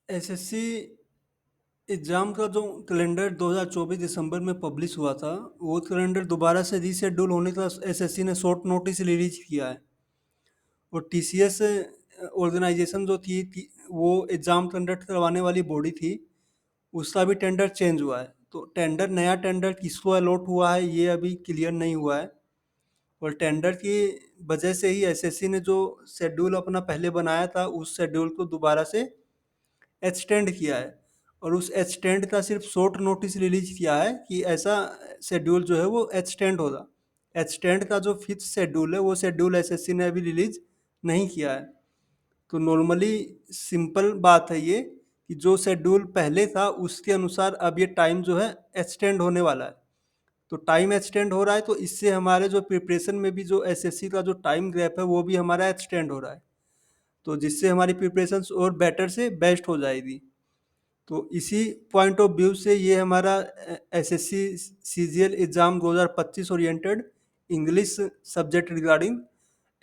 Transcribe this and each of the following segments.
SSC exam का जो calendar 2024 दिसंबर में पब्लिश हुआ था, वो कैलेंडर दोबारा से रीशेड्यूल होने का एसएससी ने शॉर्ट नोटिस रिलीज किया है। और टीसीएस ऑर्गेनाइजेशन जो थी वो एग्ज़ाम कंडक्ट करवाने वाली बॉडी थी, उसका भी टेंडर चेंज हुआ है। तो नया टेंडर किसको अलॉट हुआ है ये अभी क्लियर नहीं हुआ है। और टेंडर की वजह से ही एसएससी ने जो शेड्यूल अपना पहले बनाया था, उस शेड्यूल को दोबारा से एक्सटेंड किया है। और उस एक्सटेंड का सिर्फ शॉर्ट नोटिस रिलीज किया है कि ऐसा शेड्यूल जो है वो एक्सटेंड होगा। एक्सटेंड का जो फिक्स शेड्यूल है वो शेड्यूल एसएससी ने अभी रिलीज नहीं किया है। तो नॉर्मली सिंपल बात है ये कि जो शेड्यूल पहले था उसके अनुसार अब ये टाइम जो है एक्सटेंड होने वाला है। तो टाइम एक्सटेंड हो रहा है, तो इससे हमारे जो प्रिपरेशन में भी जो एसएससी का जो टाइम गैप है वो भी हमारा एक्सटेंड हो रहा है। तो जिससे हमारी प्रिपरेशंस और बेटर से बेस्ट हो जाएगी। तो इसी पॉइंट ऑफ व्यू से ये हमारा SSC CGL exam 2025 oriented English subject regarding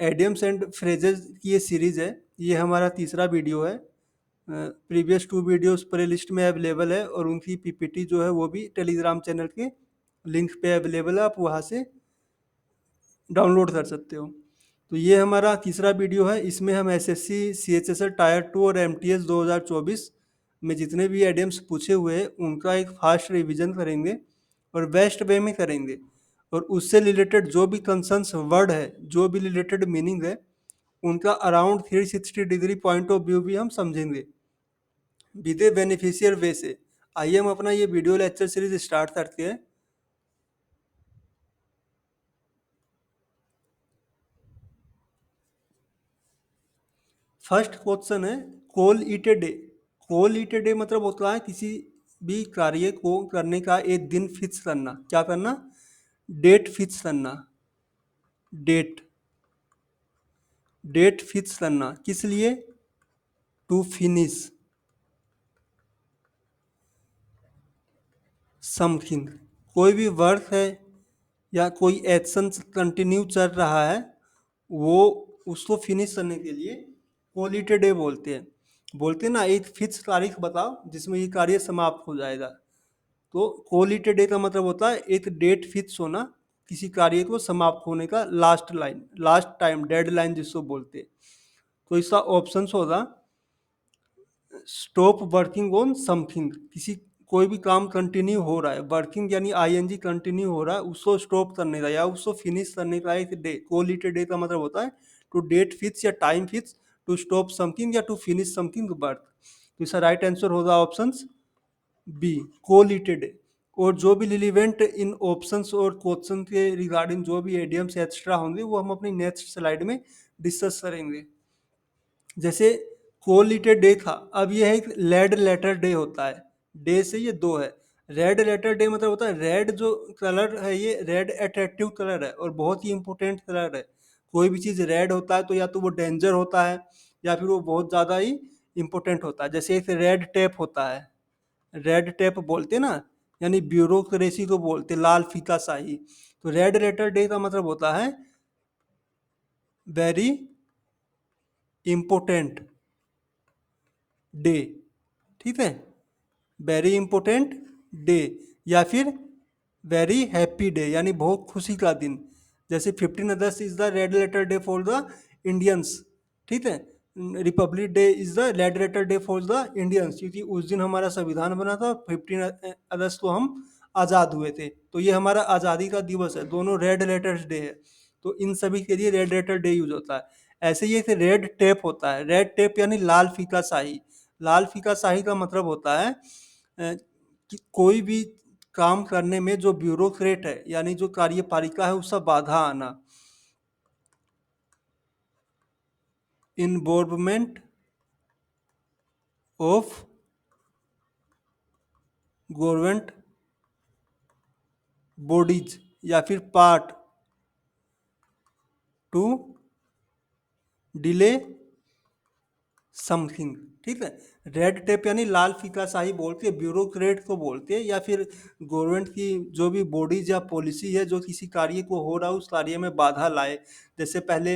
idioms and phrases की ये सीरीज़ है। ये हमारा तीसरा वीडियो है। प्रीवियस 2 वीडियोस प्ले लिस्ट में अवेलेबल है और उनकी पीपीटी जो है वो भी टेलीग्राम चैनल के लिंक पे अवेलेबल है, आप वहाँ से डाउनलोड कर सकते हो। तो ये हमारा तीसरा वीडियो है। इसमें हम एसएससी सीएचएसएल टायर 2 और एमटीएस 2024 में जितने भी एडियम्स पूछे हुए हैं उनका एक फास्ट रिवीजन करेंगे और बेस्ट वे में करेंगे। और उससे रिलेटेड जो भी कंसर्न्स वर्ड है, जो भी रिलेटेड मीनिंग है, उनका around 360 degree point of view भी हम समझेंगे विद ए बेनिफिशियल वे से। आइए हम अपना ये वीडियो लेक्चर सीरीज स्टार्ट करते हैं। फर्स्ट क्वेश्चन है, call it a day. Call it a day मतलब होता है किसी भी कार्य को करने का एक दिन फिक्स करना। क्या करना? डेट फिक्स करना। डेट डेट फिक्स करना किस लिए? To finish something. कोई भी वर्क है या कोई एक्शन कंटिन्यू चल रहा है, वो उसको फिनिश करने के लिए कॉल इट ए डे बोलते हैं ना, एक फिक्स तारीख बताओ जिसमें ये कार्य समाप्त हो जाएगा। तो कॉल इट ए डे का मतलब होता है एक डेट फिक्स होना किसी कार्य को समाप्त होने का, लास्ट टाइम, डेडलाइन जिसको बोलते हैं। तो इसका ऑप्शंस होगा स्टॉप वर्किंग ऑन समथिंग। किसी कोई भी काम कंटिन्यू हो रहा है, वर्किंग यानी आईएनजी कंटिन्यू हो रहा है, उसको स्टॉप करने का या उसको फिनिश करने का एक day. Call it a day का मतलब होता है टू डेट फिक्स या time fix, to stop something या टू फिनिश समथिंग वर्क। तो इसका राइट आंसर होगा option B, call it a day. और जो भी रिलीवेंट इन ऑप्शंस और क्वेश्चन के रिगार्डिंग जो भी एडियम्स एक्स्ट्रा होंगे वो हम अपनी नेक्स्ट स्लाइड में डिस्कस करेंगे। जैसे कॉल इट ए डे था, अब ये है एक रेड लेटर डे होता है। डे से ये दो है। रेड लेटर डे मतलब होता है रेड जो कलर है, ये रेड अट्रैक्टिव कलर है और बहुत ही इंपॉर्टेंट कलर है। कोई भी चीज़ रेड होता है तो या तो वो डेंजर होता है या फिर वो बहुत ज़्यादा ही इंपॉर्टेंट होता है। जैसे एक रेड टेप होता है, रेड टेप बोलते ना, यानी ब्यूरोक्रेसी को बोलते, लाल फीता शाही। तो रेड लेटर डे का मतलब होता है वेरी इंपॉर्टेंट डे। ठीक है, वेरी इंपॉर्टेंट डे या फिर वेरी हैप्पी डे यानी बहुत खुशी का दिन। जैसे 15 अगस्त is the red letter day for the Indians. ठीक है, republic day is the red letter day for the Indians, क्योंकि उस दिन हमारा संविधान बना था। 15 अगस्त को हम आज़ाद हुए थे, तो ये हमारा आज़ादी का दिवस है। दोनों रेड लेटर्स डे है, तो इन सभी के लिए रेड लेटर डे यूज होता है। ऐसे ही एक रेड टेप होता है। रेड टेप यानी लाल फीका शाही। लाल फीका शाही का मतलब होता है कि कोई भी काम करने में जो ब्यूरोक्रेट है यानी जो कार्यपालिका है उसका बाधा आना। इन्वॉल्वमेंट ऑफ गवर्नमेंट बॉडीज या फिर पार्ट टू डिले समथिंग। ठीक है, रेड टेप यानी लाल फीका शाही बोलते हैं, ब्यूरोक्रेट को बोलते हैं, या फिर गवर्नमेंट की जो भी बॉडीज या पॉलिसी है जो किसी कार्य को हो रहा है उस कार्य में बाधा लाए। जैसे पहले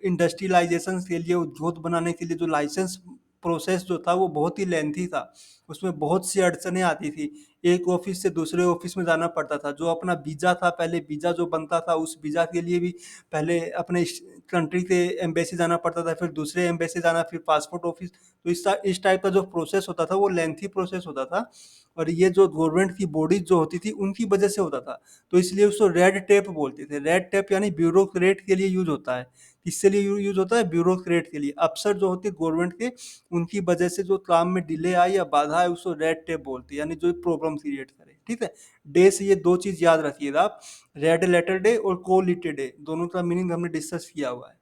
इंडस्ट्रियलाइजेशन के लिए, उद्योग बनाने के लिए जो लाइसेंस प्रोसेस जो था वो बहुत ही लेंथी था, उसमें बहुत सी अड़चने आती थी। एक ऑफिस से दूसरे ऑफिस में जाना पड़ता था, जो अपना वीज़ा था, पहले वीज़ा जो बनता था उस वीज़ा के लिए भी पहले अपने कंट्री के एम्बेसी जाना पड़ता था, फिर दूसरे एम्बेसी जाना, फिर पासपोर्ट ऑफिस। तो इस टाइप का जो प्रोसेस होता था वो लेंथी प्रोसेस होता था, और ये जो गवर्नमेंट की बॉडीज जो होती थी उनकी वजह से होता था। तो इसलिए उसको रेड टेप बोलते थे। रेड टेप यानी ब्यूरोक्रेट के लिए यूज होता है। किसके लिए यूज होता है? ब्यूरोक्रेट के लिए। अफसर जो होते हैं गवर्नमेंट के, उनकी वजह से जो काम में डिले आए या बाधा आए उसको रेड टेप बोलते हैं, यानी जो प्रॉब्लम क्रिएट करे। ठीक है, डे से ये दो चीज याद रखिएगा आप, रेड लेटर डे और कोलिटे डे, दोनों का मीनिंग हमने डिस्कस किया हुआ है।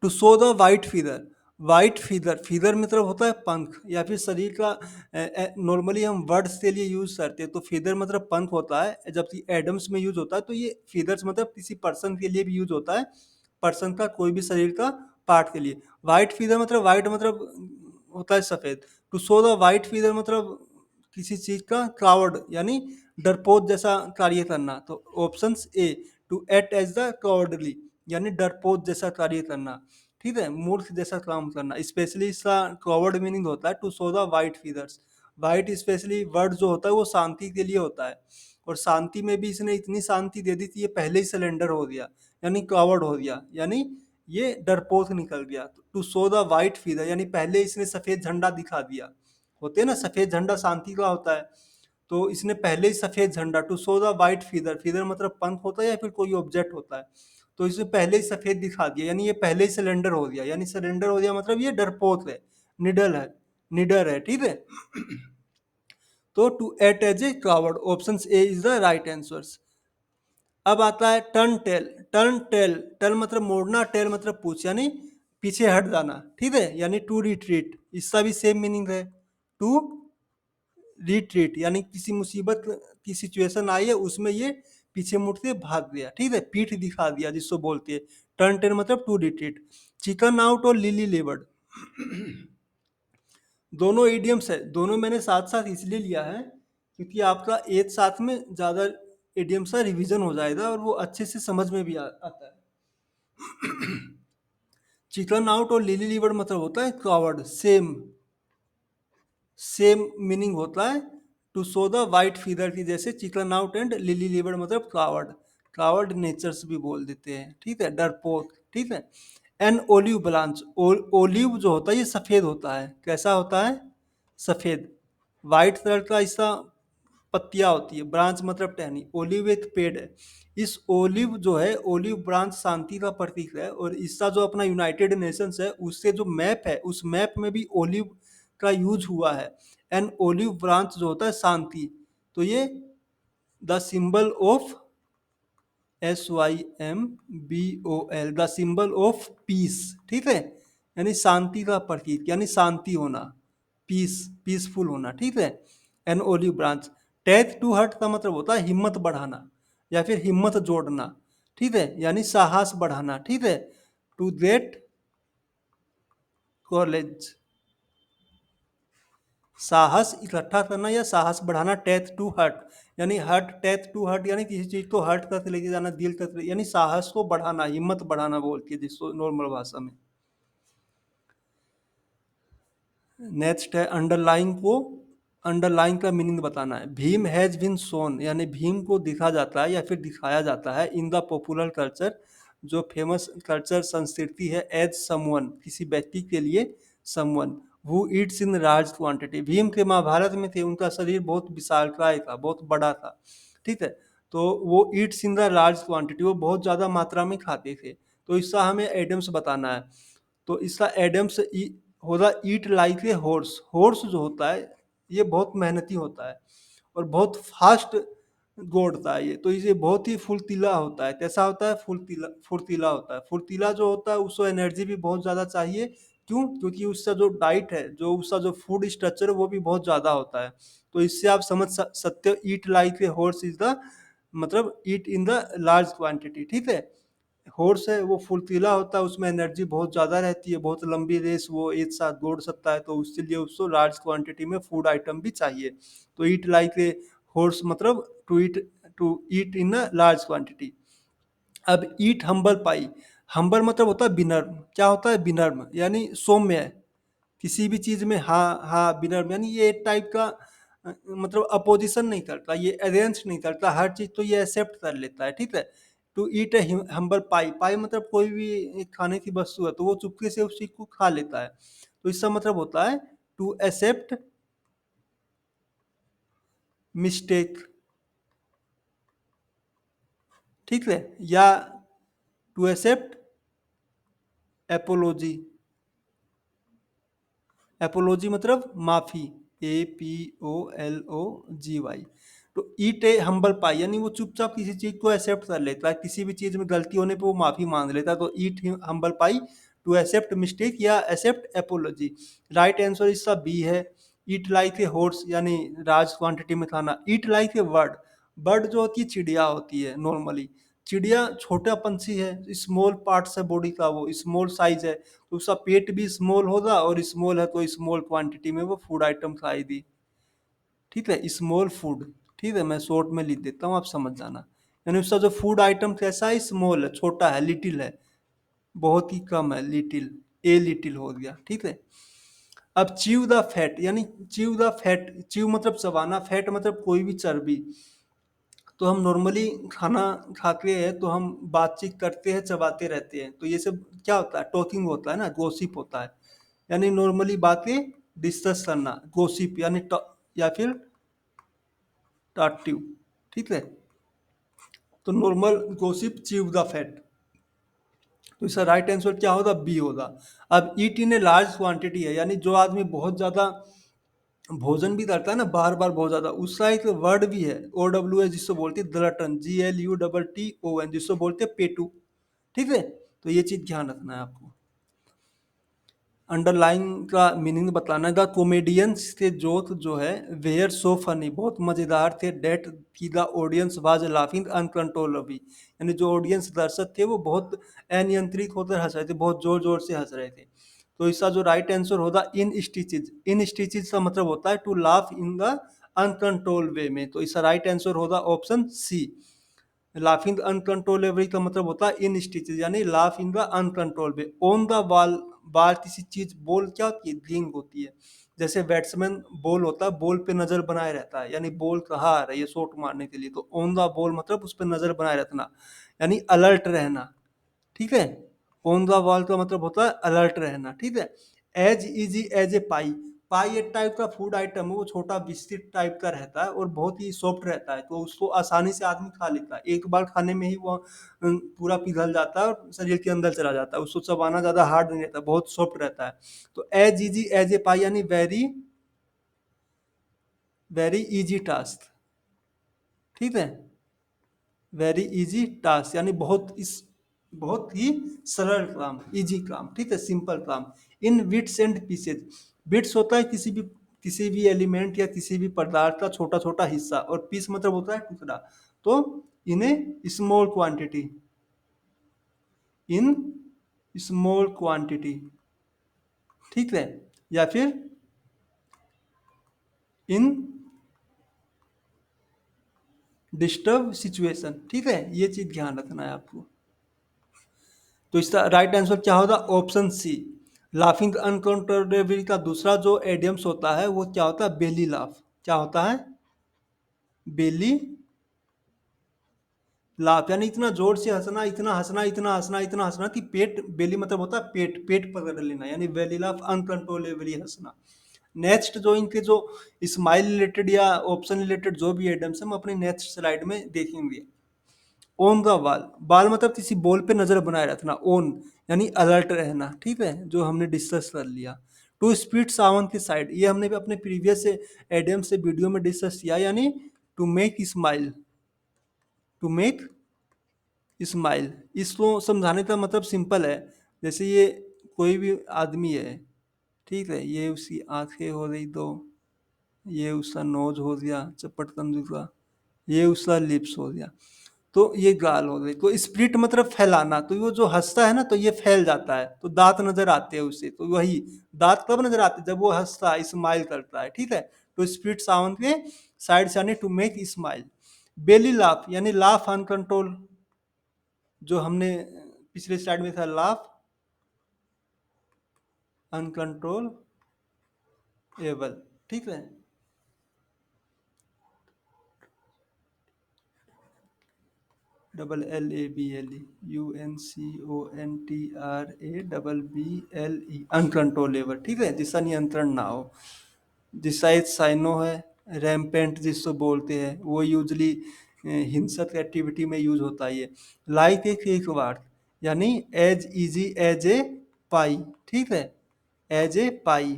To show the white feather, white feather, feather मतलब होता है पंख या फिर शरीर का, नॉर्मली हम वर्ड्स के लिए यूज करते हैं, तो फीदर मतलब पंख होता है, जबकि एडम्स में यूज होता है। तो ये फीदर्स मतलब किसी पर्सन के लिए भी यूज होता है, पर्सन का कोई भी शरीर का पार्ट के लिए। वाइट फीदर मतलब, वाइट मतलब होता है सफेद। To show the white feather मतलब किसी चीज का क्लाउड यानी डरपोक जैसा कार्य करना। तो options A, to act as the cowardly यानी डरपोक जैसा कार्य करना, ठीक है, मूर्ख जैसा काम करना। स्पेशली इसका कॉवर्ड मीनिंग होता है to show the white feathers. White specially word जो होता है वो शांति के लिए होता है, और शांति में भी इसने इतनी शांति दे दी थी ये पहले ही सिलेंडर हो गया, यानी कॉवर्ड हो गया, यानी ये डरपोक निकल गया। To show the white feather यानी पहले इसने सफेद झंडा दिखा दिया। होते हैं ना, सफेद झंडा शांति का होता है, तो इसने पहले ही सफेद झंडा, to show the white feather, feather मतलब पंख होता है या फिर कोई ऑब्जेक्ट होता है, तो इसने पहले ही सफेद दिखा दिया, यानी ये पहले ही सिलेंडर हो गया, यानी सिलेंडर हो गया मतलब ये डरपोक है, निडल है, निडर है। ठीक है, तो to act as a coward, option A is the right answer. अब आता है turn tail. Turn tail, turn मतलब मोड़ना, टेल मतलब पूछ, यानी पीछे हट जाना। ठीक है, यानी टू रिट्रीट, इसका भी सेम मीनिंग है। टू रिट्रीट यानी किसी मुसीबत की सिचुएशन आई है उसमें ये पीछे मुड़ के भाग गया। ठीक है, पीठ दिखा दिया जिसको बोलते हैं। टर्न टेल मतलब टू रिट्रीट। चिकन आउट और लिली लिवर्ड, दोनों इडियम्स है, दोनों मैंने साथ साथ इसलिए लिया है क्योंकि आपका एक साथ में ज़्यादा इडियम्स का रिवीजन हो जाएगा और वो अच्छे से समझ में भी आता है। चिकन आउट और लिली लिवर्ड मतलब होता है कॉवर्ड, सेम सेम मीनिंग होता है to show the white feather की, जैसे chicken out and lily livered मतलब कावर्ड, कावर्ड नेचर्स भी बोल देते हैं। ठीक है, डरपोक। ठीक है, एन ओलिव ब्रांच, ओलिव जो होता है ये सफ़ेद होता है, कैसा होता है? सफ़ेद। वाइट कलर का इसका पत्तियां होती है, ब्रांच मतलब टहनी। ओलिव एक पेड़ है। इस ओलिव जो है, ओलिव ब्रांच शांति का प्रतीक है, और इसका जो अपना यूनाइटेड नेशंस है उससे जो मैप है उस मैप में भी ओलिव का यूज हुआ है। एंड ओलिव ब्रांच जो होता है शांति, तो ये the symbol of SYMBOL, the symbol of peace. ठीक है, यानी शांति का प्रतीक, यानी शांति होना, पीस, पीसफुल होना। ठीक है, an olive branch. Teeth to hurt का मतलब होता है हिम्मत बढ़ाना या फिर हिम्मत जोड़ना। ठीक है, यानी साहस बढ़ाना। ठीक है, टू गेट कॉलेज, साहस इकट्ठा करना या साहस बढ़ाना। टेथ टू हर्ट यानी हर्ट, टेथ टू हर्ट यानी किसी चीज को हर्ट करके लेके जाना, दिल तक, यानी साहस को बढ़ाना, हिम्मत बढ़ाना बोलती है जिसको नॉर्मल भाषा में। नेक्स्ट है अंडरलाइन को, अंडरलाइन का मीनिंग बताना है। भीम हैज बीन शोन यानी भीम को दिखा जाता है या फिर दिखाया जाता है इन द पॉपुलर कल्चर, जो फेमस कल्चर संस्कृति है, एज समवन किसी व्यक्ति के लिए, someone who Yeats in large quantity. Bhim के महाभारत में थे, उनका शरीर बहुत विशालकाय था, बहुत बड़ा था। ठीक है, तो वो Yeats in the large quantity, वो बहुत ज़्यादा मात्रा में खाते थे। तो इसका हमें एडम्स बताना है। तो इसका एडम्स होगा ईट लाइक ए हॉर्स। हॉर्स जो होता है ये बहुत मेहनती होता है और बहुत फास्ट दौड़ता है ये, तो इसे बहुत ही फुर्तीला होता है। कैसा होता है? फुर्तीला, फुर्तीला होता है। फुर्तीला जो होता है उसको एनर्जी भी बहुत ज़्यादा चाहिए। क्यों? क्योंकि उसका जो डाइट है, जो उसका जो फूड स्ट्रक्चर है वो भी बहुत ज़्यादा होता है। तो इससे आप समझ सकते हो ईट like a horse is the मतलब ईट इन द लार्ज क्वांटिटी। ठीक है, हॉर्स है वो फुर्तीला होता है, उसमें एनर्जी बहुत ज़्यादा रहती है, बहुत लंबी रेस वो एक साथ दौड़ सकता है, तो उसके लिए उसको लार्ज क्वांटिटी में फूड आइटम भी चाहिए। तो ईट लाइक ए हॉर्स मतलब to eat in a large quantity. अब ईट हम्बल पाई, हम्बल मतलब होता है विनम्र। क्या होता है? विनम्र, यानी सौम्य, किसी भी चीज में हाँ हाँ बिना, यानी ये एक टाइप का मतलब अपोजिशन नहीं करता, ये अगेंस्ट नहीं करता, हर चीज तो ये एक्सेप्ट कर लेता है, ठीक है। टू ईट ए हम्बल पाई, पाई मतलब कोई भी एक खाने की वस्तु है तो वो चुपके से उस चीज को खा लेता है, तो इसका मतलब होता है टू एक्सेप्ट मिस्टेक, ठीक है, या टू एक्सेप्ट एपोलॉजी, एपोलॉजी मतलब माफी, APOLOGY। तो ईट ए हम्बल पाई यानी वो चुपचाप किसी चीज को एक्सेप्ट कर लेता है, किसी भी चीज में गलती होने पे वो माफी मांग लेता है, तो eat humble pie to accept mistake या एक्सेप्ट एपोलॉजी। राइट आंसर इसका बी है, ईट लाइक ए हॉर्स यानी लार्ज क्वांटिटी में खाना, eat like a bird, bird जो होती है चिड़िया होती है नॉर्मली, चिड़िया छोटा पंछी है, स्मॉल पार्ट्स है बॉडी का, वो स्मॉल साइज है, तो उसका पेट भी स्मॉल होगा और स्मॉल है तो स्मॉल क्वांटिटी में वो फूड आइटम खाएगी, ठीक है, स्मॉल फूड, ठीक है, मैं शॉर्ट में लिख देता हूँ आप समझ जाना, यानी उसका जो फूड आइटम कैसा है, स्मॉल है, छोटा है, लिटिल है, बहुत ही कम है, लिटिल, ए लिटिल हो गया, ठीक है। अब च्यू द फैट यानी च्यू द फैट, च्यू मतलब चबाना, फैट मतलब कोई भी चर्बी, तो हम नॉर्मली खाना खाते हैं तो हम बातचीत करते हैं, चबाते रहते हैं, तो ये सब क्या होता है, टॉकिंग होता है ना, गॉसिप होता है, यानी नॉर्मली बातें डिस्कस करना, गॉसिप यानी या फिर टाटिव, ठीक है, तो normal gossip chew the fat, तो इसका राइट आंसर क्या होगा, बी होगा। अब ईट इन ए लार्ज क्वांटिटी है, यानी जो आदमी बहुत ज्यादा भोजन भी करता है ना, बार बार बहुत ज्यादा, उसका एक वर्ड भी है, OWS, जिसको बोलते हैं ग्लटन, GLUTTON, जिसको बोलते हैं पेटू, ठीक है, तो ये चीज ध्यान रखना है आपको। अंडरलाइन का मीनिंग बताना है, द कॉमेडियंस के जोक जो है वेयर सो फनी, बहुत मजेदार थे, डेट की the audience was laughing uncontrollably, यानी जो ऑडियंस दर्शक थे वो बहुत अनियंत्रित होकर हंस रहे थे, बहुत जोर जोर से हंस रहे थे, तो इसका जो राइट आंसर होगा इन स्टिचेज, इन स्टिचेज का मतलब होता है to laugh in the uncontrol way में, तो इसका राइट आंसर होगा ऑप्शन सी। लाफिंग अनकंट्रोलेबली का मतलब होता है इन स्टिचेज, यानी laugh in the uncontrol way. On the ball, ball किसी चीज, बॉल क्या होती है, ग्लिंग होती है, जैसे बैट्समैन बॉल होता है, बॉल पे नजर बनाए रहता है, यानी बॉल कहाँ आ रही है शॉट मारने के लिए, तो ऑन द बॉल मतलब उस पर नजर बनाए रखना, यानी अलर्ट रहना, ठीक है। ऑन द वॉल का मतलब होता है अलर्ट रहना, ठीक है। एज इजी एज ए पाई, पाई एक टाइप का फूड आइटम है, वो छोटा बिस्किट टाइप का रहता है और बहुत ही सॉफ्ट रहता है, तो उसको आसानी से आदमी खा लेता है, एक बार खाने में ही वो पूरा पिघल जाता है और शरीर के अंदर चला जाता है, उसको चबाना ज्यादा हार्ड नहीं रहता, बहुत सॉफ्ट रहता है, तो एज इजी एज ए पाई यानी वेरी वेरी इजी टास्क, ठीक है, वेरी इजी टास्क यानी बहुत ही सरल काम, इजी काम, ठीक है, सिंपल काम। इन बिट्स एंड पीसेज, बिट्स होता है किसी भी एलिमेंट या किसी भी पदार्थ का छोटा छोटा हिस्सा, और पीस मतलब होता है टुकड़ा, तो in a small quantity, in small quantity, ठीक है, या फिर इन डिस्टर्ब सिचुएशन, ठीक है, ये चीज ध्यान रखना है आपको। तो इसका राइट आंसर क्या होगा, ऑप्शन सी। लाफिंग अनकंट्रोलेबली का दूसरा जो एडियम्स होता है वो क्या होता है, बेली लाफ, क्या होता है, बेली लाफ, यानी इतना जोर से हंसना, इतना हंसना, इतना हंसना, इतना हंसना कि पेट, बेली मतलब होता है पेट, पेट पकड़ लेना, यानी बेली लाफ अनकंट्रोलेबली हंसना। नेक्स्ट जो इनके जो स्माइल रिलेटेड या ऑप्शन रिलेटेड जो भी एडियम्स हम अपने नेक्स्ट स्लाइड में देखेंगे। ऑन द बॉल, बॉल मतलब किसी बॉल पे नजर बनाए रखना, ऑन यानी अलर्ट रहना, ठीक है, जो हमने डिस्कस कर लिया। टू स्पीड सावन की साइड, ये हमने भी अपने प्रीवियस एडियम से वीडियो में डिस्कस किया, यानी to make smile, to make smile, इसको समझाने का मतलब सिंपल है, जैसे ये कोई भी आदमी है, ठीक है, ये उसकी आंखें हो रही दो, ये उसका नोज हो गया चपट तंदू का, ये उसका लिप्स हो गया, तो ये गाल हो गई, तो स्प्लिट मतलब फैलाना, तो वो जो हंसता है ना तो ये फैल जाता है, तो दांत नजर आते हैं उसे, तो वही दांत कब नजर आते हैं, जब वो हंसता है, स्माइल करता है, ठीक है, तो स्प्लिट साउंड के साइड से, यानी to make smile. Belly laugh यानी लाफ अनकंट्रोल, जो हमने पिछले स्लाइड में था, लाफ अनकंट्रोल एबल, ठीक है। UNCONTRABLE अनकंट्रोलेबल, ठीक है, जिसका नियंत्रण ना हो। जिसका एक साइनो है, रैम्पेंट जिसको बोलते हैं, वो यूजली हिंसक एक्टिविटी में यूज होता है ये। लाइक एक एक वार्ड, यानी एज इजी एज ए पाई, ठीक है, एज ए पाई।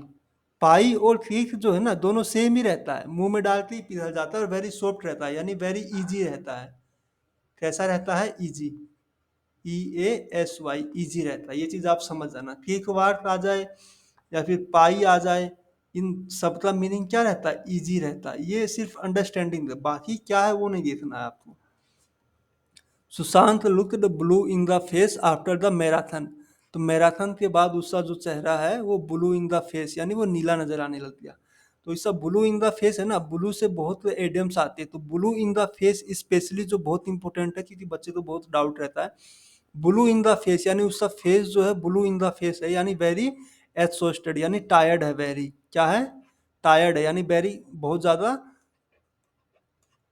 पाई और केक जो है ना, दोनों सेम ही रहता है, मुंह में डालते ही पिघल जाता है और वेरी सॉफ्ट रहता है, यानी वेरी इजी रहता है। कैसा रहता है? इजी, EASY, इजी रहता है। ये चीज आप समझ जाना। केक वार्ड आ जाए या फिर पाई आ जाए, इन सब का मीनिंग क्या रहता है? इजी रहता है। ये सिर्फ अंडरस्टैंडिंग है, बाकी क्या है वो नहीं देखना है आपको। Sushant looked blue in the face after the marathon. तो मैराथन के बाद उसका जो चेहरा है वो ब्लू इन द फेस, यानी वो नीला नजर आने लग गया। तो इसका ब्लू इन द फेस है ना, ब्लू से बहुत एडियम्स आते हैं, तो blue in the face specially जो बहुत इंपॉर्टेंट है, क्योंकि बच्चे को बहुत डाउट रहता है। ब्लू इन द फेस यानी उसका फेस जो है ब्लू इन द फेस है, यानी वेरी एग्जॉस्टेड, यानी टायर्ड है, वेरी क्या है? टायर्ड है, यानी वेरी बहुत ज्यादा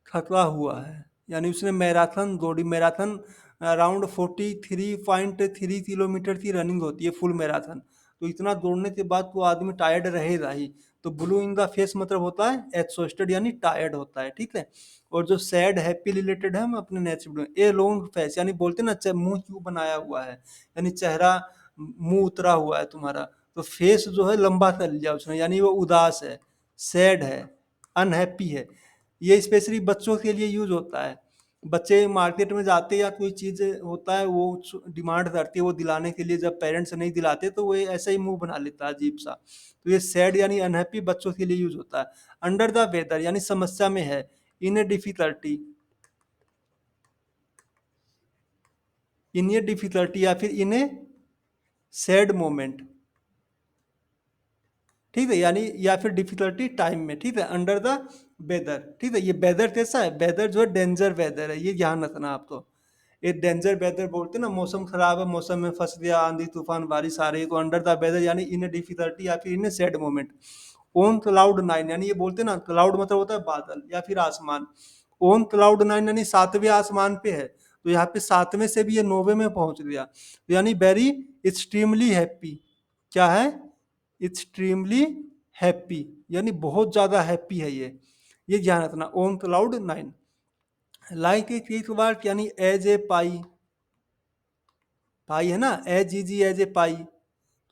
थका हुआ है। यानी उसने मैराथन दौड़ी, मैराथन अराउंड 43.3 किलोमीटर की रनिंग होती है फुल मैराथन। तो इतना दौड़ने के बाद तो आदमी टायर्ड रहेगा ही। तो ब्लू इन द फेस मतलब होता है एग्जॉस्टेड, यानी टायर्ड होता है, ठीक है। और जो सैड हैप्पी रिलेटेड है, हम अपने नेक्स्ट वीडियो में। ए लॉन्ग फेस, यानी बोलते हैं ना मुंह क्यों बनाया हुआ है, यानी चेहरा, मुंह उतरा हुआ है तुम्हारा। तो फेस जो है लंबा कर लिया उसने, यानी वो उदास है, सैड है, अनहैप्पी है। ये स्पेशली बच्चों के लिए यूज होता है। बच्चे मार्केट में जाते या कोई चीज होता है, वो डिमांड करती है, वो दिलाने के लिए जब पेरेंट्स नहीं दिलाते तो वो ऐसा ही मुंह बना लेता है अजीब सा। तो ये सैड यानी अनहैप्पी बच्चों के लिए यूज होता है। अंडर द वेदर यानी समस्या में है। In a difficulty, in a difficulty या फिर इन ए सैड मोमेंट, ठीक है, यानी या फिर डिफिकल्टी टाइम में, ठीक है। अंडर द वेदर, ठीक है। ये वेदर कैसा है? वेदर जो है डेंजर वेदर है, ये ध्यान रखना आप। तो ये डेंजर वेदर बोलते हैं ना, मौसम खराब है, मौसम में फंस गया, आंधी तूफान बारिश आ रही है, तो अंडर द वेदर यानी इन डिफिकल्टी या फिर in sad moment. On cloud nine, यानी ये बोलते हैं ना, क्लाउड मतलब होता है बादल या फिर आसमान। ऑन क्लाउड नाइन यानी सातवें आसमान पे है। तो यहाँ पे सातवें से भी ये नौवे में पहुंच गया, तो यानी वेरी एक्सट्रीमली हैप्पी। क्या है? एक्सट्रीमली हैप्पी, यानी बहुत ज्यादा हैप्पी है ये ध्यान रखना। On cloud nine. Like a quick work यानी एज ए पाई, पाई है ना, एज इजी एज ए पाई।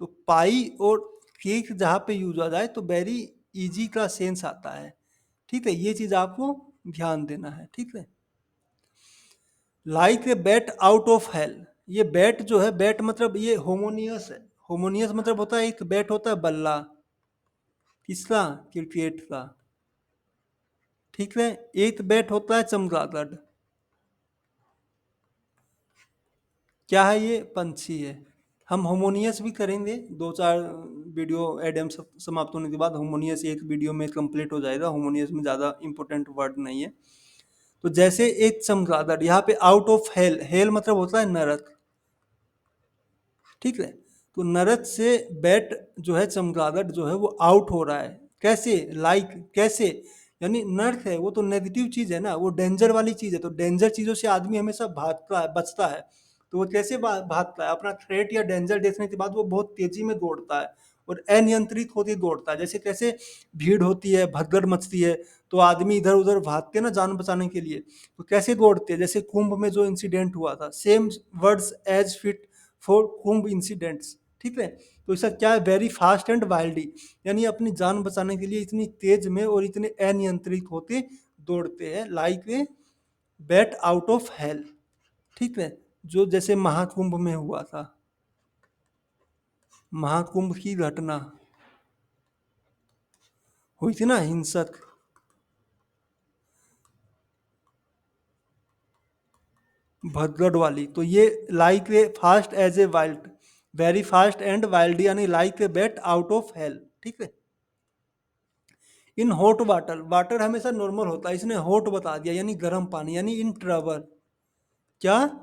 तो पाई और केक जहाँ पे यूज हो जाए तो वेरी इजी का सेंस आता है, ठीक है। ये चीज आपको ध्यान देना है, ठीक है। Like a bat out of hello. ये बैट जो है, बैट मतलब ये होमोनियस है। होमोनियस मतलब होता है, एक बैट होता है बल्ला, किसका? क्रिकेट का, ठीक है। एक बैट होता है चमगादड़, क्या है? ये पंछी है। हम होमोनियस भी करेंगे, दो चार वीडियो एडम समाप्त होने के बाद होमोनियस एक वीडियो में कंप्लीट हो जाएगा। होमोनियस में ज़्यादा इंपॉर्टेंट वर्ड नहीं है। तो जैसे एक चमगादड़, यहाँ पे आउट ऑफ हेल, हेल मतलब होता है नरक, ठीक है। तो नरक से बैट जो है, चमगादड़ जो है, वो आउट हो रहा है। कैसे? लाइक कैसे? यानी नर्क है वो तो नेगेटिव चीज है ना, वो डेंजर वाली चीज है। तो डेंजर चीजों से आदमी हमेशा भागता है, बचता है। तो वो कैसे भागता है? अपना थ्रेट या डेंजर देखने के बाद वो बहुत तेजी में दौड़ता है और अनियंत्रित होकर दौड़ता है। जैसे कैसे भीड़ होती है, भगदड़ मचती है, तो आदमी इधर उधर भागते हैं ना जान बचाने के लिए। तो कैसे दौड़ते हैं? जैसे कुंभ में जो इंसिडेंट हुआ था, same words as fit for Kumbh incidents, ठीक है। तो इसका क्या है? वेरी फास्ट एंड वाइल्डी, यानी अपनी जान बचाने के लिए इतनी तेज में और इतने अनियंत्रित होते दौड़ते हैं। Like a bat out of hell, ठीक है। जो जैसे महाकुंभ में हुआ था, महाकुंभ की घटना हुई थी ना, हिंसक, भगदड़ वाली। तो ये like a fast as a wild, very fast and wild, यानी like a bat out of hell, ठीक है। इन हॉट वाटर, वाटर हमेशा नॉर्मल होता है, इसने हॉट बता दिया, यानी गर्म पानी, यानी इन ट्रबल। क्या?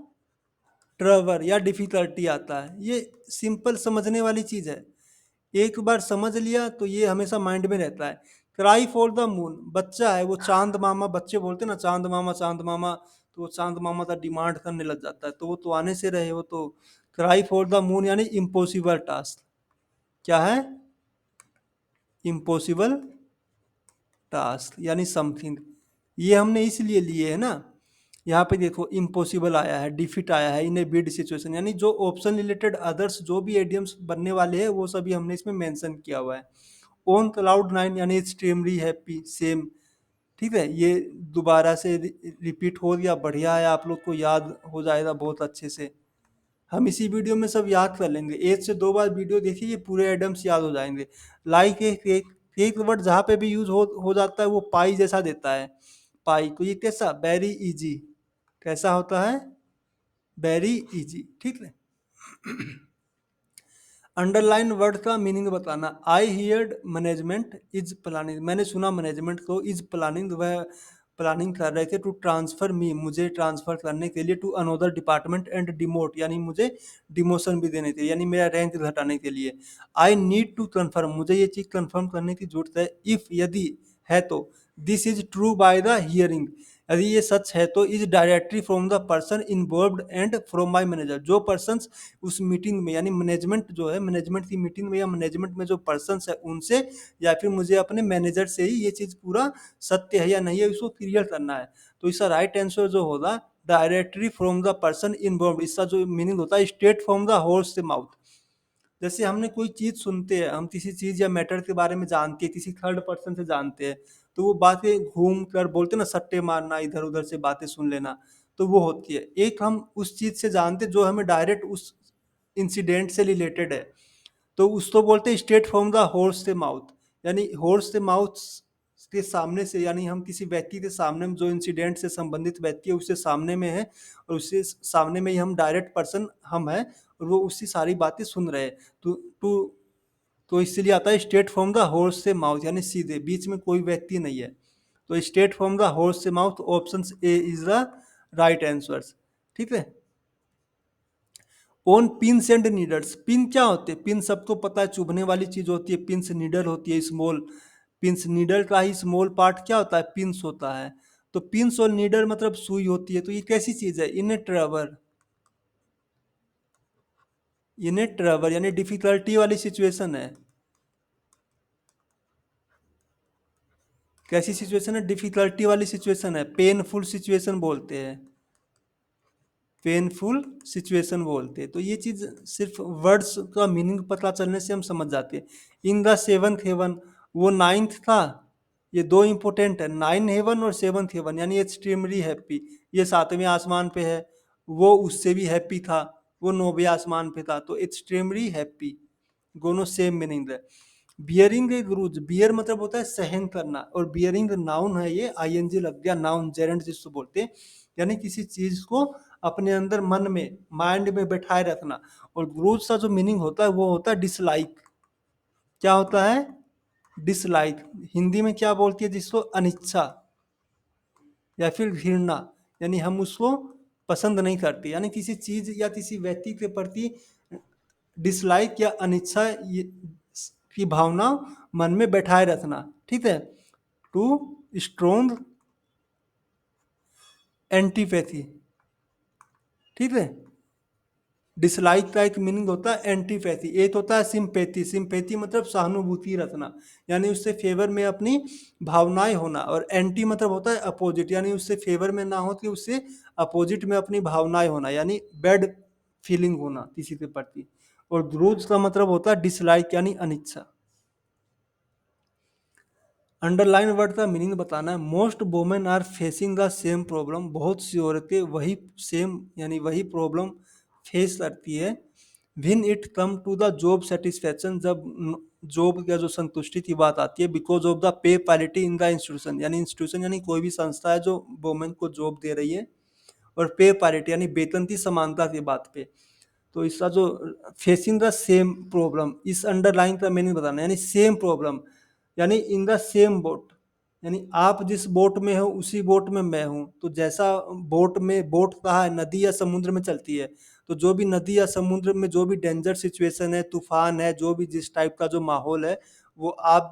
ट्रबल या डिफिकल्टी आता है। ये सिंपल समझने वाली चीज है। एक बार समझ लिया तो ये हमेशा माइंड में रहता है। क्राई फॉर द मून, बच्चा है वो चांद मामा, बच्चे बोलते हैं ना चांद मामा चांद मामा, तो वो चांद मामा का डिमांड करने लग जाता है, तो वो तो आने से रहे, वो तो क्राई फॉर द मून यानी इम्पॉसिबल टास्क। क्या है? इम्पॉसिबल टास्क यानी समथिंग। ये हमने इसलिए लिए है ना, यहाँ पे देखो इम्पॉसिबल आया है, डिफिट आया है, इन ए बिड सिचुएशन, यानी जो ऑप्शन रिलेटेड अदर्स जो भी एडियम्स बनने वाले हैं वो सभी हमने इसमें मेंशन किया हुआ है। ऑन क्लाउड नाइन यानी एक्सट्रीमली हैप्पी, सेम। ठीक है, ये दोबारा से रिपीट हो गया, बढ़िया है, आप लोग को याद हो जाएगा बहुत अच्छे से। हम इसी वीडियो में सब याद कर लेंगे, एक से दो बार वीडियो देखिए, ये पूरे एडम्स याद हो जाएंगे। लाइक एक वर्ड जहाँ पे भी यूज हो जाता है वो पाई जैसा देता है, पाई, तो ये कैसा? Very easy. कैसा होता है? Very easy. ठीक है। अंडरलाइन वर्ड का मीनिंग बताना। आई हियर्ड मैनेजमेंट इज प्लानिंग, मैंने सुना मैनेजमेंट को इज प्लानिंग, वह प्लानिंग कर रहे थे टू ट्रांसफर मी, मुझे ट्रांसफर करने के लिए, to another department and demote, यानी मुझे डिमोशन भी देने के लिए, यानी मेरा रैंक घटाने के लिए। आई नीड टू कन्फर्म, मुझे ये चीज़ कन्फर्म करने की जरूरत है। इफ़, यदि है तो, this is true by the hearing, यदि ये सच है तो, is directly from the person involved and from my manager, जो पर्सन्स उस मीटिंग में, यानी मैनेजमेंट जो है, मैनेजमेंट की मीटिंग में या मैनेजमेंट में जो पर्सन्स है उनसे, या फिर मुझे अपने मैनेजर से ही ये चीज़ पूरा सत्य है या नहीं है इसको क्लियर करना है। तो इसका राइट आंसर जो होगा directly from the person involve, इसका जो मीनिंग होता है स्ट्रेट फ्रॉम द हॉर्स से माउथ। जैसे हमने कोई चीज़ सुनते हैं, हम किसी चीज़ या मैटर के बारे में जानते हैं, किसी थर्ड पर्सन से जानते हैं, तो वो बातें घूम कर बोलते हैं ना, सट्टे मारना, इधर उधर से बातें सुन लेना, तो वो होती है। एक हम उस चीज़ से जानते जो हमें डायरेक्ट उस इंसिडेंट से रिलेटेड है, तो उसको बोलते हैं स्ट्रेट फ्रॉम द हॉर्स से माउथ, यानी हॉर्स से माउथ के सामने से, यानी हम किसी व्यक्ति के सामने में, जो इंसिडेंट से संबंधित व्यक्ति है उससे सामने में है, और उससे सामने में ही हम डायरेक्ट पर्सन हम है, और वो उसकी सारी बातें सुन रहे हैं। तो तो इसलिए आता है स्ट्रेट फ्रॉम द हॉर्स से माउथ, यानी सीधे, बीच में कोई व्यक्ति नहीं है। तो स्ट्रेट फ्रॉम द हॉर्स से mouth, option A is the right answer. ठीक है। On pins and needles, pin क्या होते हैं? पिन सबको पता है, चुभने वाली चीज होती है, पिंस। नीडल होती है स्मॉल, पिंस। नीडल का ही स्मॉल पार्ट क्या होता है? पिंस होता है। तो पिंस और नीडल मतलब सुई होती है, तो ये कैसी चीज है? In A travel, in A travel यानी डिफिकल्टी वाली सिचुएशन है। कैसी सिचुएशन है? डिफिकल्टी वाली सिचुएशन है, पेनफुल सिचुएशन बोलते हैं, पेनफुल सिचुएशन बोलते हैं। तो ये चीज़ सिर्फ वर्ड्स का मीनिंग पता चलने से हम समझ जाते हैं। इन द सेवंथ हेवन, वो नाइन्थ था, ये दो इंपॉर्टेंट है, नाइन हेवन और सेवंथ हेवन, यानी एक्सट्रीमली हैप्पी, ये सातवें आसमान पे है, वो उससे भी हैप्पी था, वो नौवें आसमान पे था, तो एक्सट्रीमली हैप्पी, दोनों सेम मीनिंग है। बियरिंग ए ग्रूज, बियर मतलब होता है सहन करना, और बियरिंग नाउन है, ये आईएनजी लग गया, नाउन जेरेंट जिसको बोलते हैं, यानी किसी चीज को अपने अंदर, मन में, माइंड में बैठाए रखना। और ग्रूज का जो मीनिंग होता है वो होता है डिसलाइक। क्या होता है? डिसलाइक। हिंदी में क्या बोलती है जिसको? अनिच्छा या फिर घृणा, यानी हम उसको पसंद नहीं करते, यानी किसी चीज या किसी व्यक्ति के प्रति डिसलाइक या अनिच्छा की भावना मन में बैठाए रखना। ठीक है। To strong antipathy. ठीक है। डिसलाइक का एक मीनिंग होता है एंटीपैथी, एक होता है सिंपैथी। सिंपैथी मतलब सहानुभूति रखना, यानी उससे फेवर में अपनी भावनाएं होना, और एंटी मतलब होता है अपोजिट, यानी उससे फेवर में ना हो कि उससे अपोजिट में अपनी भावनाएं होना, यानी बैड फीलिंग होना किसी के प्रति। और ग्रूज का मतलब होता है डिसलाइक यानी अनिच्छा। अंडरलाइन वर्ड का मीनिंग बताना है। Most women are facing the same problem, बहुत सी औरतें वही सेम यानी वही प्रॉब्लम फेस करती है। When it come to the job satisfaction, जब जॉब या जो संतुष्टि की बात आती है, because of the pay parity in the institution, यानी इंस्टीट्यूशन यानी कोई भी संस्था है जो वोमेन को जॉब दे रही है, और पे पैरिटी यानी वेतन की समानता की बात पे। तो इसका जो फेसिंग द सेम प्रॉब्लम, इस अंडरलाइन का मीनिंग बताना, यानी सेम प्रॉब्लम, यानी इन द सेम बोट, यानी आप जिस बोट में हो उसी बोट में मैं हूँ। तो जैसा बोट में, बोट कहाँ है? नदी या समुद्र में चलती है, तो जो भी नदी या समुद्र में जो भी डेंजर सिचुएशन है, तूफान है, जो भी जिस टाइप का जो माहौल है, वो आप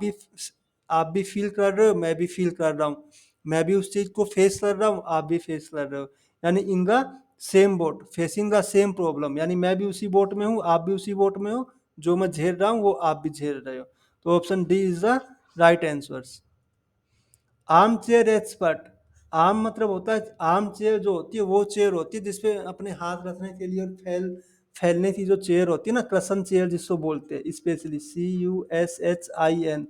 भी फील कर रहे हो, मैं भी फील कर रहा हूँ। मैं भी उस चीज को फेस कर रहा हूँ, आप भी फेस कर रहे हो। यानी in the same boat, facing the same problem, यानी मैं भी उसी बोट में हूँ, आप भी उसी बोट में हो। जो मैं झेल रहा हूँ वो आप भी झेल रहे हो। तो option D is the right answer. Arm chair expert. Arm मतलब होता है, आर्म चेयर जो होती है वो चेयर होती है जिसपे अपने हाथ रखने के लिए और फैलने की जो चेयर होती है ना, क्रसन चेयर जिसको बोलते हैं, स्पेशली CUSHIN,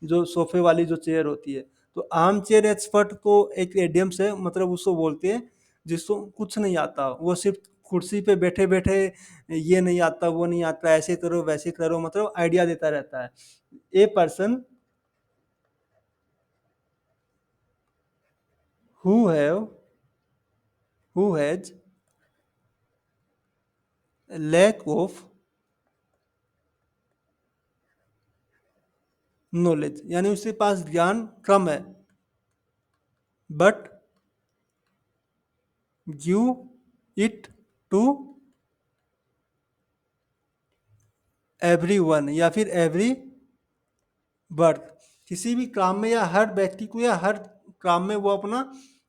जो सोफे वाली जो चेयर होती है। तो आर्म चेयर एक्सपर्ट को एक एडियम्स है, मतलब उसको बोलते हैं जिसको कुछ नहीं आता, वो सिर्फ कुर्सी पे बैठे बैठे ये नहीं आता वो नहीं आता, ऐसे करो वैसे करो, मतलब आइडिया देता रहता है। A person who have who has lack of knowledge, यानी उसके पास ज्ञान कम है, but give it to everyone, या फिर एवरी बर्थ। किसी भी काम में या हर व्यक्ति को या हर काम में वो अपना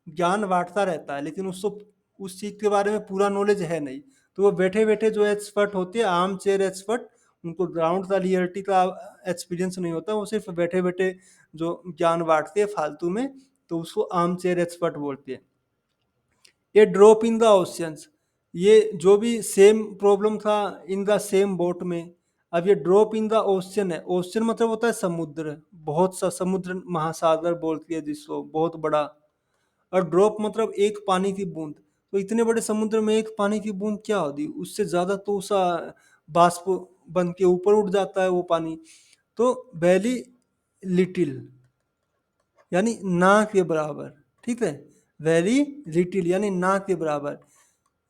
ज्ञान बांटता रहता है, लेकिन उसको उस चीज के बारे में पूरा नॉलेज है नहीं। तो वो बैठे बैठे जो एक्सपर्ट होते हैं, आर्म चेयर एक्सपर्ट, उनको ग्राउंड का रियलिटी का एक्सपीरियंस नहीं होता, वो सिर्फ बैठे बैठे जो ज्ञान बांटते हैं फालतू में, तो उसको आर्म चेयर एक्सपर्ट बोलते हैं। ये ड्रॉप इन द ओशियंस, ये जो भी सेम प्रॉब्लम था इन द सेम बोट में, अब ये ड्रॉप इन द ओशियन है। ओशियन मतलब होता है समुद्र, बहुत सा समुद्र, महासागर बोलती है जिसको, बहुत बड़ा। और ड्रॉप मतलब एक पानी की बूंद। तो इतने बड़े समुद्र में एक पानी की बूंद क्या होती, उससे ज्यादा तो उसा बाष्प बन के ऊपर उठ जाता है वो पानी। तो वेरी लिटिल, यानी ना के बराबर, ठीक है। वेरी लिटिल यानी ना के बराबर,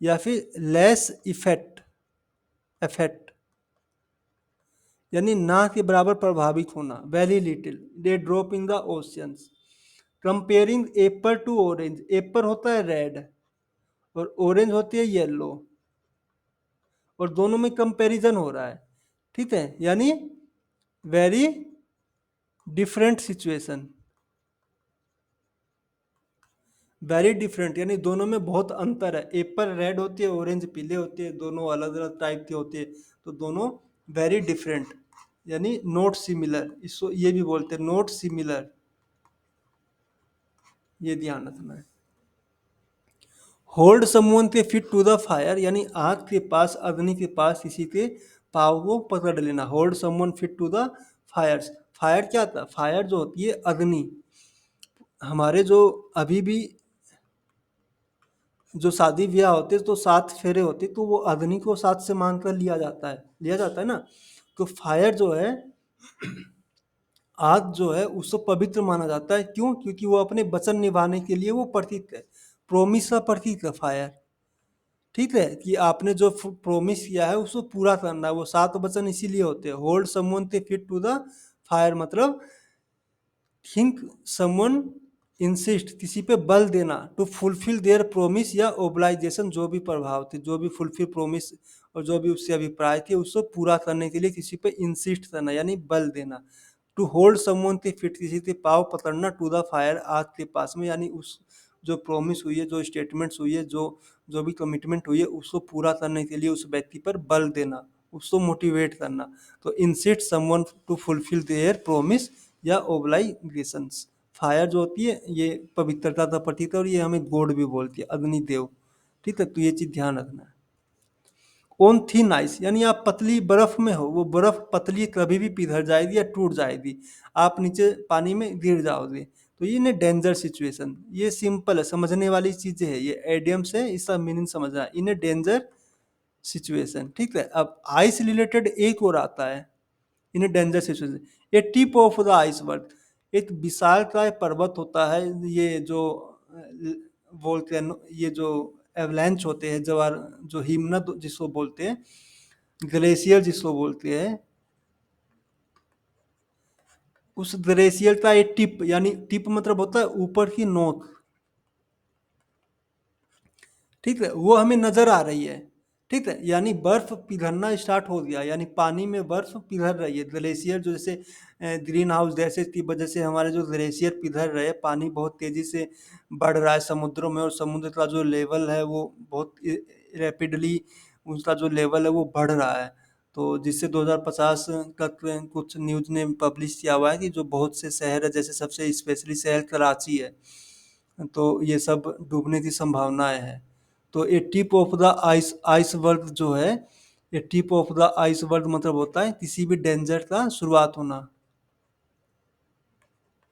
या फिर लेस इफेक्ट, इफेक्ट यानी ना के बराबर प्रभावित होना, very little, they drop in the oceans. Comparing apple to orange, apple होता है रेड और ऑरेंज होती है येलो, और दोनों में कंपैरिजन हो रहा है, ठीक है। यानी very different situation, very different यानी दोनों में बहुत अंतर है। एप्पल रेड होती है, ऑरेंज पीले होते हैं, दोनों अलग अलग टाइप के होते हैं। तो दोनों वेरी डिफरेंट, यानी नॉट सिमिलर, इसको ये भी बोलते हैं नॉट सिमिलर, ये ध्यान रखना है। होल्ड समवन के फिट टू द फायर, यानी आग के पास, अग्नि के पास किसी के पाव को पकड़ लेना। Hold someone fit to the fire, fire क्या था, फायर जो होती है अग्नि। हमारे जो अभी भी जो शादी ब्याह होते तो 7 फेरे होते, तो वो अग्नि को साथ से मान कर लिया जाता है ना। तो फायर जो है, आग जो है, उसको पवित्र माना जाता है। क्यों? क्योंकि वो अपने वचन निभाने के लिए वो प्रतीक है, प्रोमिस का प्रतीक है फायर, ठीक है। कि आपने जो प्रोमिस किया है उसको पूरा करना है, वो 7 वचन इसीलिए होते हैं। होल्ड समवन थे फिट टू द फायर मतलब थिंक समवन इंसिस्ट, किसी पे बल देना, टू फुलफिल देयर प्रोमिस या ओब्लाइजेशन, जो भी प्रभाव थे, जो भी फुलफिल प्रोमिस और जो भी उससे अभिप्राय थे उसको पूरा करने के लिए किसी पे इंसिस्ट करना, यानी बल देना। टू होल्ड समवन थे फिट, किसी के पाव पकड़ना, टू द फायर, आग के पास में, यानी उस जो प्रोमिस हुई है, जो स्टेटमेंट्स हुई है, जो जो भी कमिटमेंट हुई है उसको पूरा करने के लिए उस व्यक्ति पर बल देना, उसको मोटिवेट करना। तो insist someone to fulfill their promise या ओब्लाइगेशंस। फायर जो होती है ये पवित्रता का प्रतीक है, और ये हमें गॉड भी बोलती है, अग्निदेव, ठीक है। तो ये चीज ध्यान रखना है। ऑन थिन आइस, यानी आप पतली बर्फ में हो, वो बर्फ पतली कभी भी पिघल जाएगी या टूट जाएगी, आप नीचे पानी में गिर जाओगे। तो ये ना डेंजर सिचुएशन, ये सिंपल है, समझने वाली चीजें है, ये एडियम्स है, इसका मीनिंग समझना है। इन ए डेंजर सिचुएशन, ठीक है। अब आइस रिलेटेड एक और आता है, in a danger situation, a tip of the iceberg, एक विशालकाय पर्वत होता है, ये जो बोलते हैं, ये जो एवलैंच होते हैं, ज्वार, जो हिमनद जिसको बोलते हैं, ग्लेशियर जिसको बोलते हैं, उस ग्लेशियर का एक टिप, यानी टिप मतलब होता है ऊपर की नोक, ठीक है, वो हमें नजर आ रही है, ठीक है, यानी बर्फ पिघलना स्टार्ट हो गया, यानी पानी में बर्फ पिघल रही है। ग्लेशियर जो जैसे ग्रीन हाउस गैसेस की वजह से हमारे जो ग्लेशियर पिघल रहे हैं, पानी बहुत तेजी से बढ़ रहा है समुद्रों में, और समुद्र का जो लेवल है वो बहुत रैपिडली उसका जो लेवल है वो बढ़ रहा है। तो जिससे 2050 तक कुछ न्यूज ने पब्लिश किया हुआ है कि जो बहुत से शहर है, जैसे सबसे स्पेशली शहर कराची है, तो ये सब डूबने की संभावनाएं हैं। तो ए टिप ऑफ द आइसबर्ग जो है, ए टिप ऑफ द आइसबर्ग मतलब होता है किसी भी डेंजर का शुरुआत होना।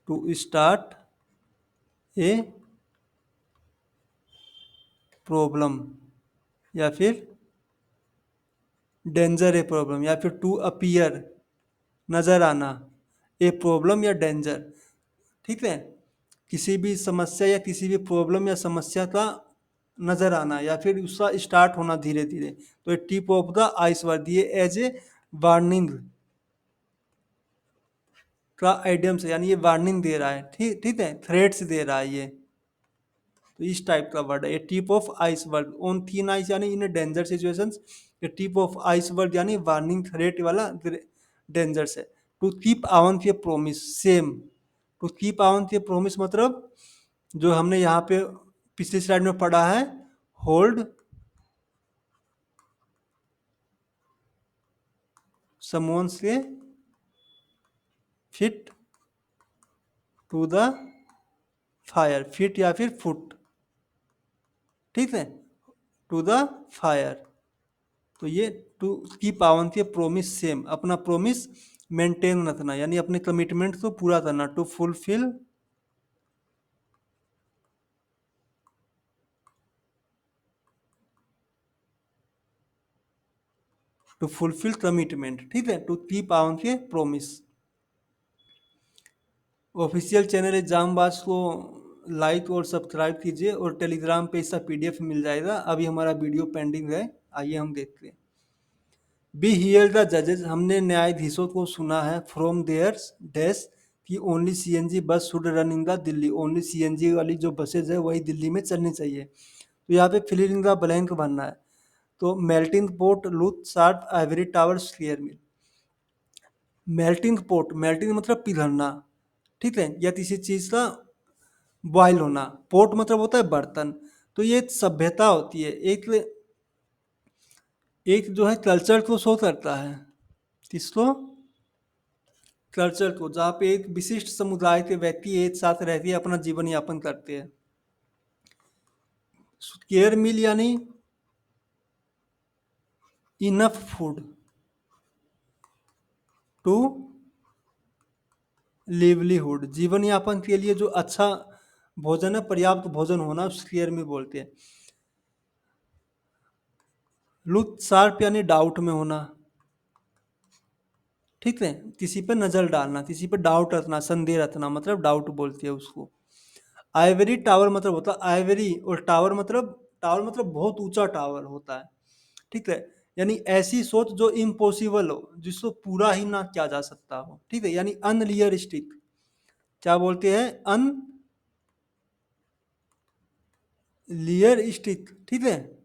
टू स्टार्ट ए प्रॉब्लम, या फिर डेंजर ए प्रॉब्लम, या फिर टू अपीयर नजर आना, ए प्रॉब्लम या डेंजर। ठीक है, किसी भी समस्या या किसी भी प्रॉब्लम या समस्या का नजर आना, या फिर उसका स्टार्ट होना धीरे धीरे। तो ये टिप ऑफ द आइसबर्ग, ये एज ए वार्निंग का आइडियम से, यानी ये वार्निंग दे रहा है, ठीक ठीक है, थ्रेट्स दे रहा है ये। तो इस टाइप का वर्ड है ये, tip of iceberg on thin ice, यानी इन डेंजर सिचुएशंस। ये टिप ऑफ आइसबर्ग यानी वार्निंग थ्रेट वाला डेंजर से। To keep on a promise, same. To keep on a promise मतलब जो हमने यहाँ पे पिछली स्लाइड में पढ़ा है, होल्ड समवन से fit to the fire, fit या फिर फुट, ठीक है, टू द फायर। तो ये टू की पावन थी प्रोमिस सेम, अपना प्रोमिस मेंटेन रखना, यानी अपने कमिटमेंट को पूरा करना। टू फुलफिल कमिटमेंट, ठीक है, टू की पावन के प्रोमिस। ऑफिशियल चैनल एग्जामबाज को लाइक और सब्सक्राइब कीजिए, और टेलीग्राम पे इसका पीडीएफ मिल जाएगा। अभी हमारा वीडियो पेंडिंग है, आइए हम देखते हैं। बी हियर द जजेस, हमने न्यायाधीशों को सुना है, फ्रॉम देयर डैश, कि only CNG bus should run in the Delhi, only CNG वाली जो बसेज है वही दिल्ली में चलनी चाहिए। तो यहाँ पे फिल इन द ब्लैंक भरना है। तो melting pot tooth sharp ivory tower square meal. Melting pot, melting मतलब पिघलना, ठीक है, या किसी चीज का बॉयल होना। पोर्ट मतलब होता है बर्तन। तो ये एक सभ्यता होती है, एक एक जो है कल्चर को शो करता है। किसको? कल्चर को, जहाँ पे एक विशिष्ट समुदाय के व्यक्ति एक साथ रह के अपना जीवन यापन करते हैं। केयर मिल यानी इनफ फूड टू लिवलीहुड, जीवन यापन के लिए जो अच्छा भोजन है, पर्याप्त भोजन होना, उस केयर में बोलते हैं। लुक शार्प यानी डाउट में होना, ठीक है, किसी पे नजर डालना, किसी पे डाउट रखना, संदेह रखना, मतलब डाउट बोलते हैं उसको। आइवरी टावर मतलब होता है आइवरी, और टावर मतलब बहुत ऊंचा टावर होता है, ठीक है, यानी ऐसी सोच जो इम्पॉसिबल हो, जिसको पूरा ही ना किया जा सकता हो, ठीक है, यानी अनरियलिस्टिक। क्या बोलते हैं? अनरियलिस्टिक, ठीक है,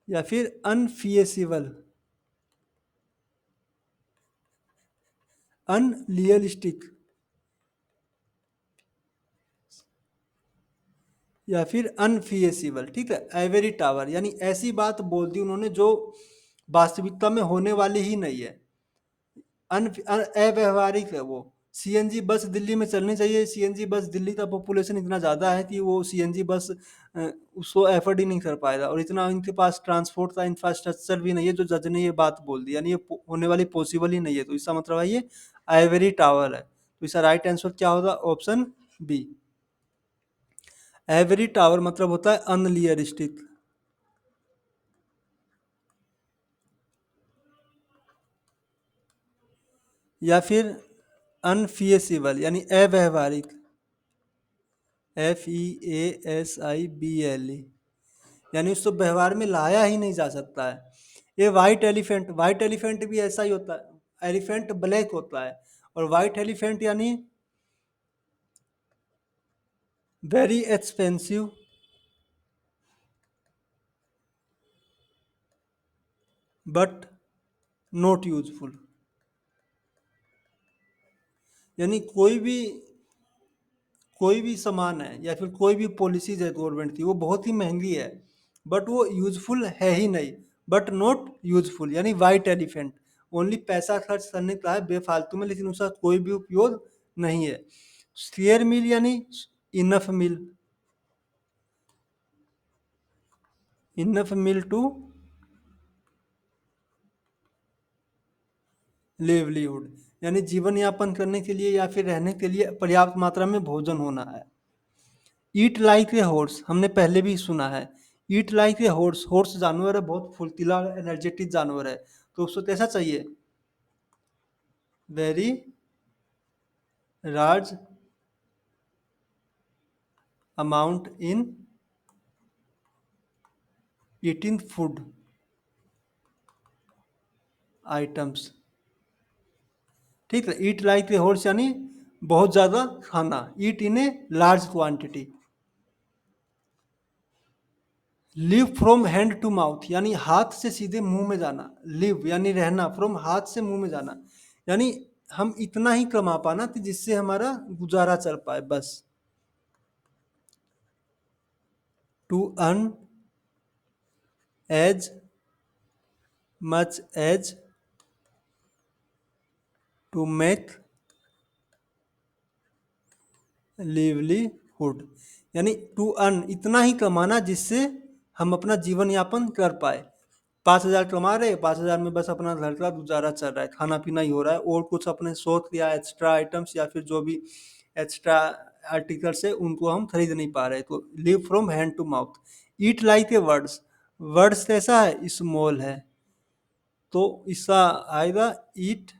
या फिर अनफिएसिबल, अनरियलिस्टिक, या फिर अनफिएसिबल, ठीक है। एवरी टावर यानी ऐसी बात बोल दी उन्होंने जो वास्तविकता में होने वाली ही नहीं है, अव्यवहारिक है वो। सीएनजी बस दिल्ली में चलनी चाहिए, सीएनजी बस, दिल्ली का पॉपुलेशन इतना ज़्यादा है कि वो सीएनजी बस उसको एफर्ड ही नहीं कर पाएगा, और इतना इनके पास ट्रांसपोर्ट का इंफ्रास्ट्रक्चर भी नहीं है, जो जज ने ये बात बोल दी, यानी ये होने वाली पॉसिबल ही नहीं है। तो इसका मतलब है ये आइवरी टावर है। तो इसका राइट आंसर क्या होगा? Option B. एवरी टावर मतलब होता है अनरियलिस्टिक, या फिर अनफिएसिबल यानी अव्यवहारिक, FEASIBLE, यानी उसको व्यवहार में लाया ही नहीं जा सकता है। ये वाइट एलिफेंट, वाइट एलिफेंट भी ऐसा ही होता है, एलिफेंट ब्लैक होता है, और वाइट एलिफेंट यानी very expensive but not useful. यानी कोई भी सामान है या फिर कोई भी पॉलिसीज है गवर्नमेंट की, वो बहुत ही महंगी है, बट वो यूजफुल है ही नहीं। बट नॉट यूजफुल यानी वाइट एलिफेंट, ओनली पैसा खर्च करने का है बेफालतू में, लेकिन उसका कोई भी उपयोग नहीं है। स्क्वेयर मील यानी enough meal, enough meal to livelihood, यानी जीवन यापन करने के लिए या फिर रहने के लिए पर्याप्त मात्रा में भोजन होना है। ईट लाइक ए हॉर्स हमने पहले भी सुना है। Eat like a horse, horse जानवर है, बहुत फुर्तीला एनर्जेटिक जानवर है, तो उसको कैसा चाहिए? Very large amount in eating food items. ठीक है, ईट लाइक ए हॉर्स यानी बहुत ज़्यादा खाना, eat in a large quantity. Live from hand to mouth यानी हाथ से सीधे मुंह में जाना, लिव यानी रहना, फ्रॉम हाथ से मुंह में जाना, यानी हम इतना ही कमा पाना कि जिससे हमारा गुजारा चल पाए बस। To earn as much as to make livelihood, यानी टू अर्न इतना ही कमाना जिससे हम अपना जीवन यापन कर पाए। 5,000 कमा रहे, 5,000 में बस अपना घर का गुजारा चल रहा है, खाना पीना ही हो रहा है, और कुछ अपने शौक या एक्स्ट्रा आइटम्स या फिर जो भी एक्स्ट्रा आर्टिकल्स है उनको हम खरीद नहीं पा रहे, तो live from hand to mouth. Eat like a words, words कैसा है? स्मॉल है, तो इसका आएगा ईट,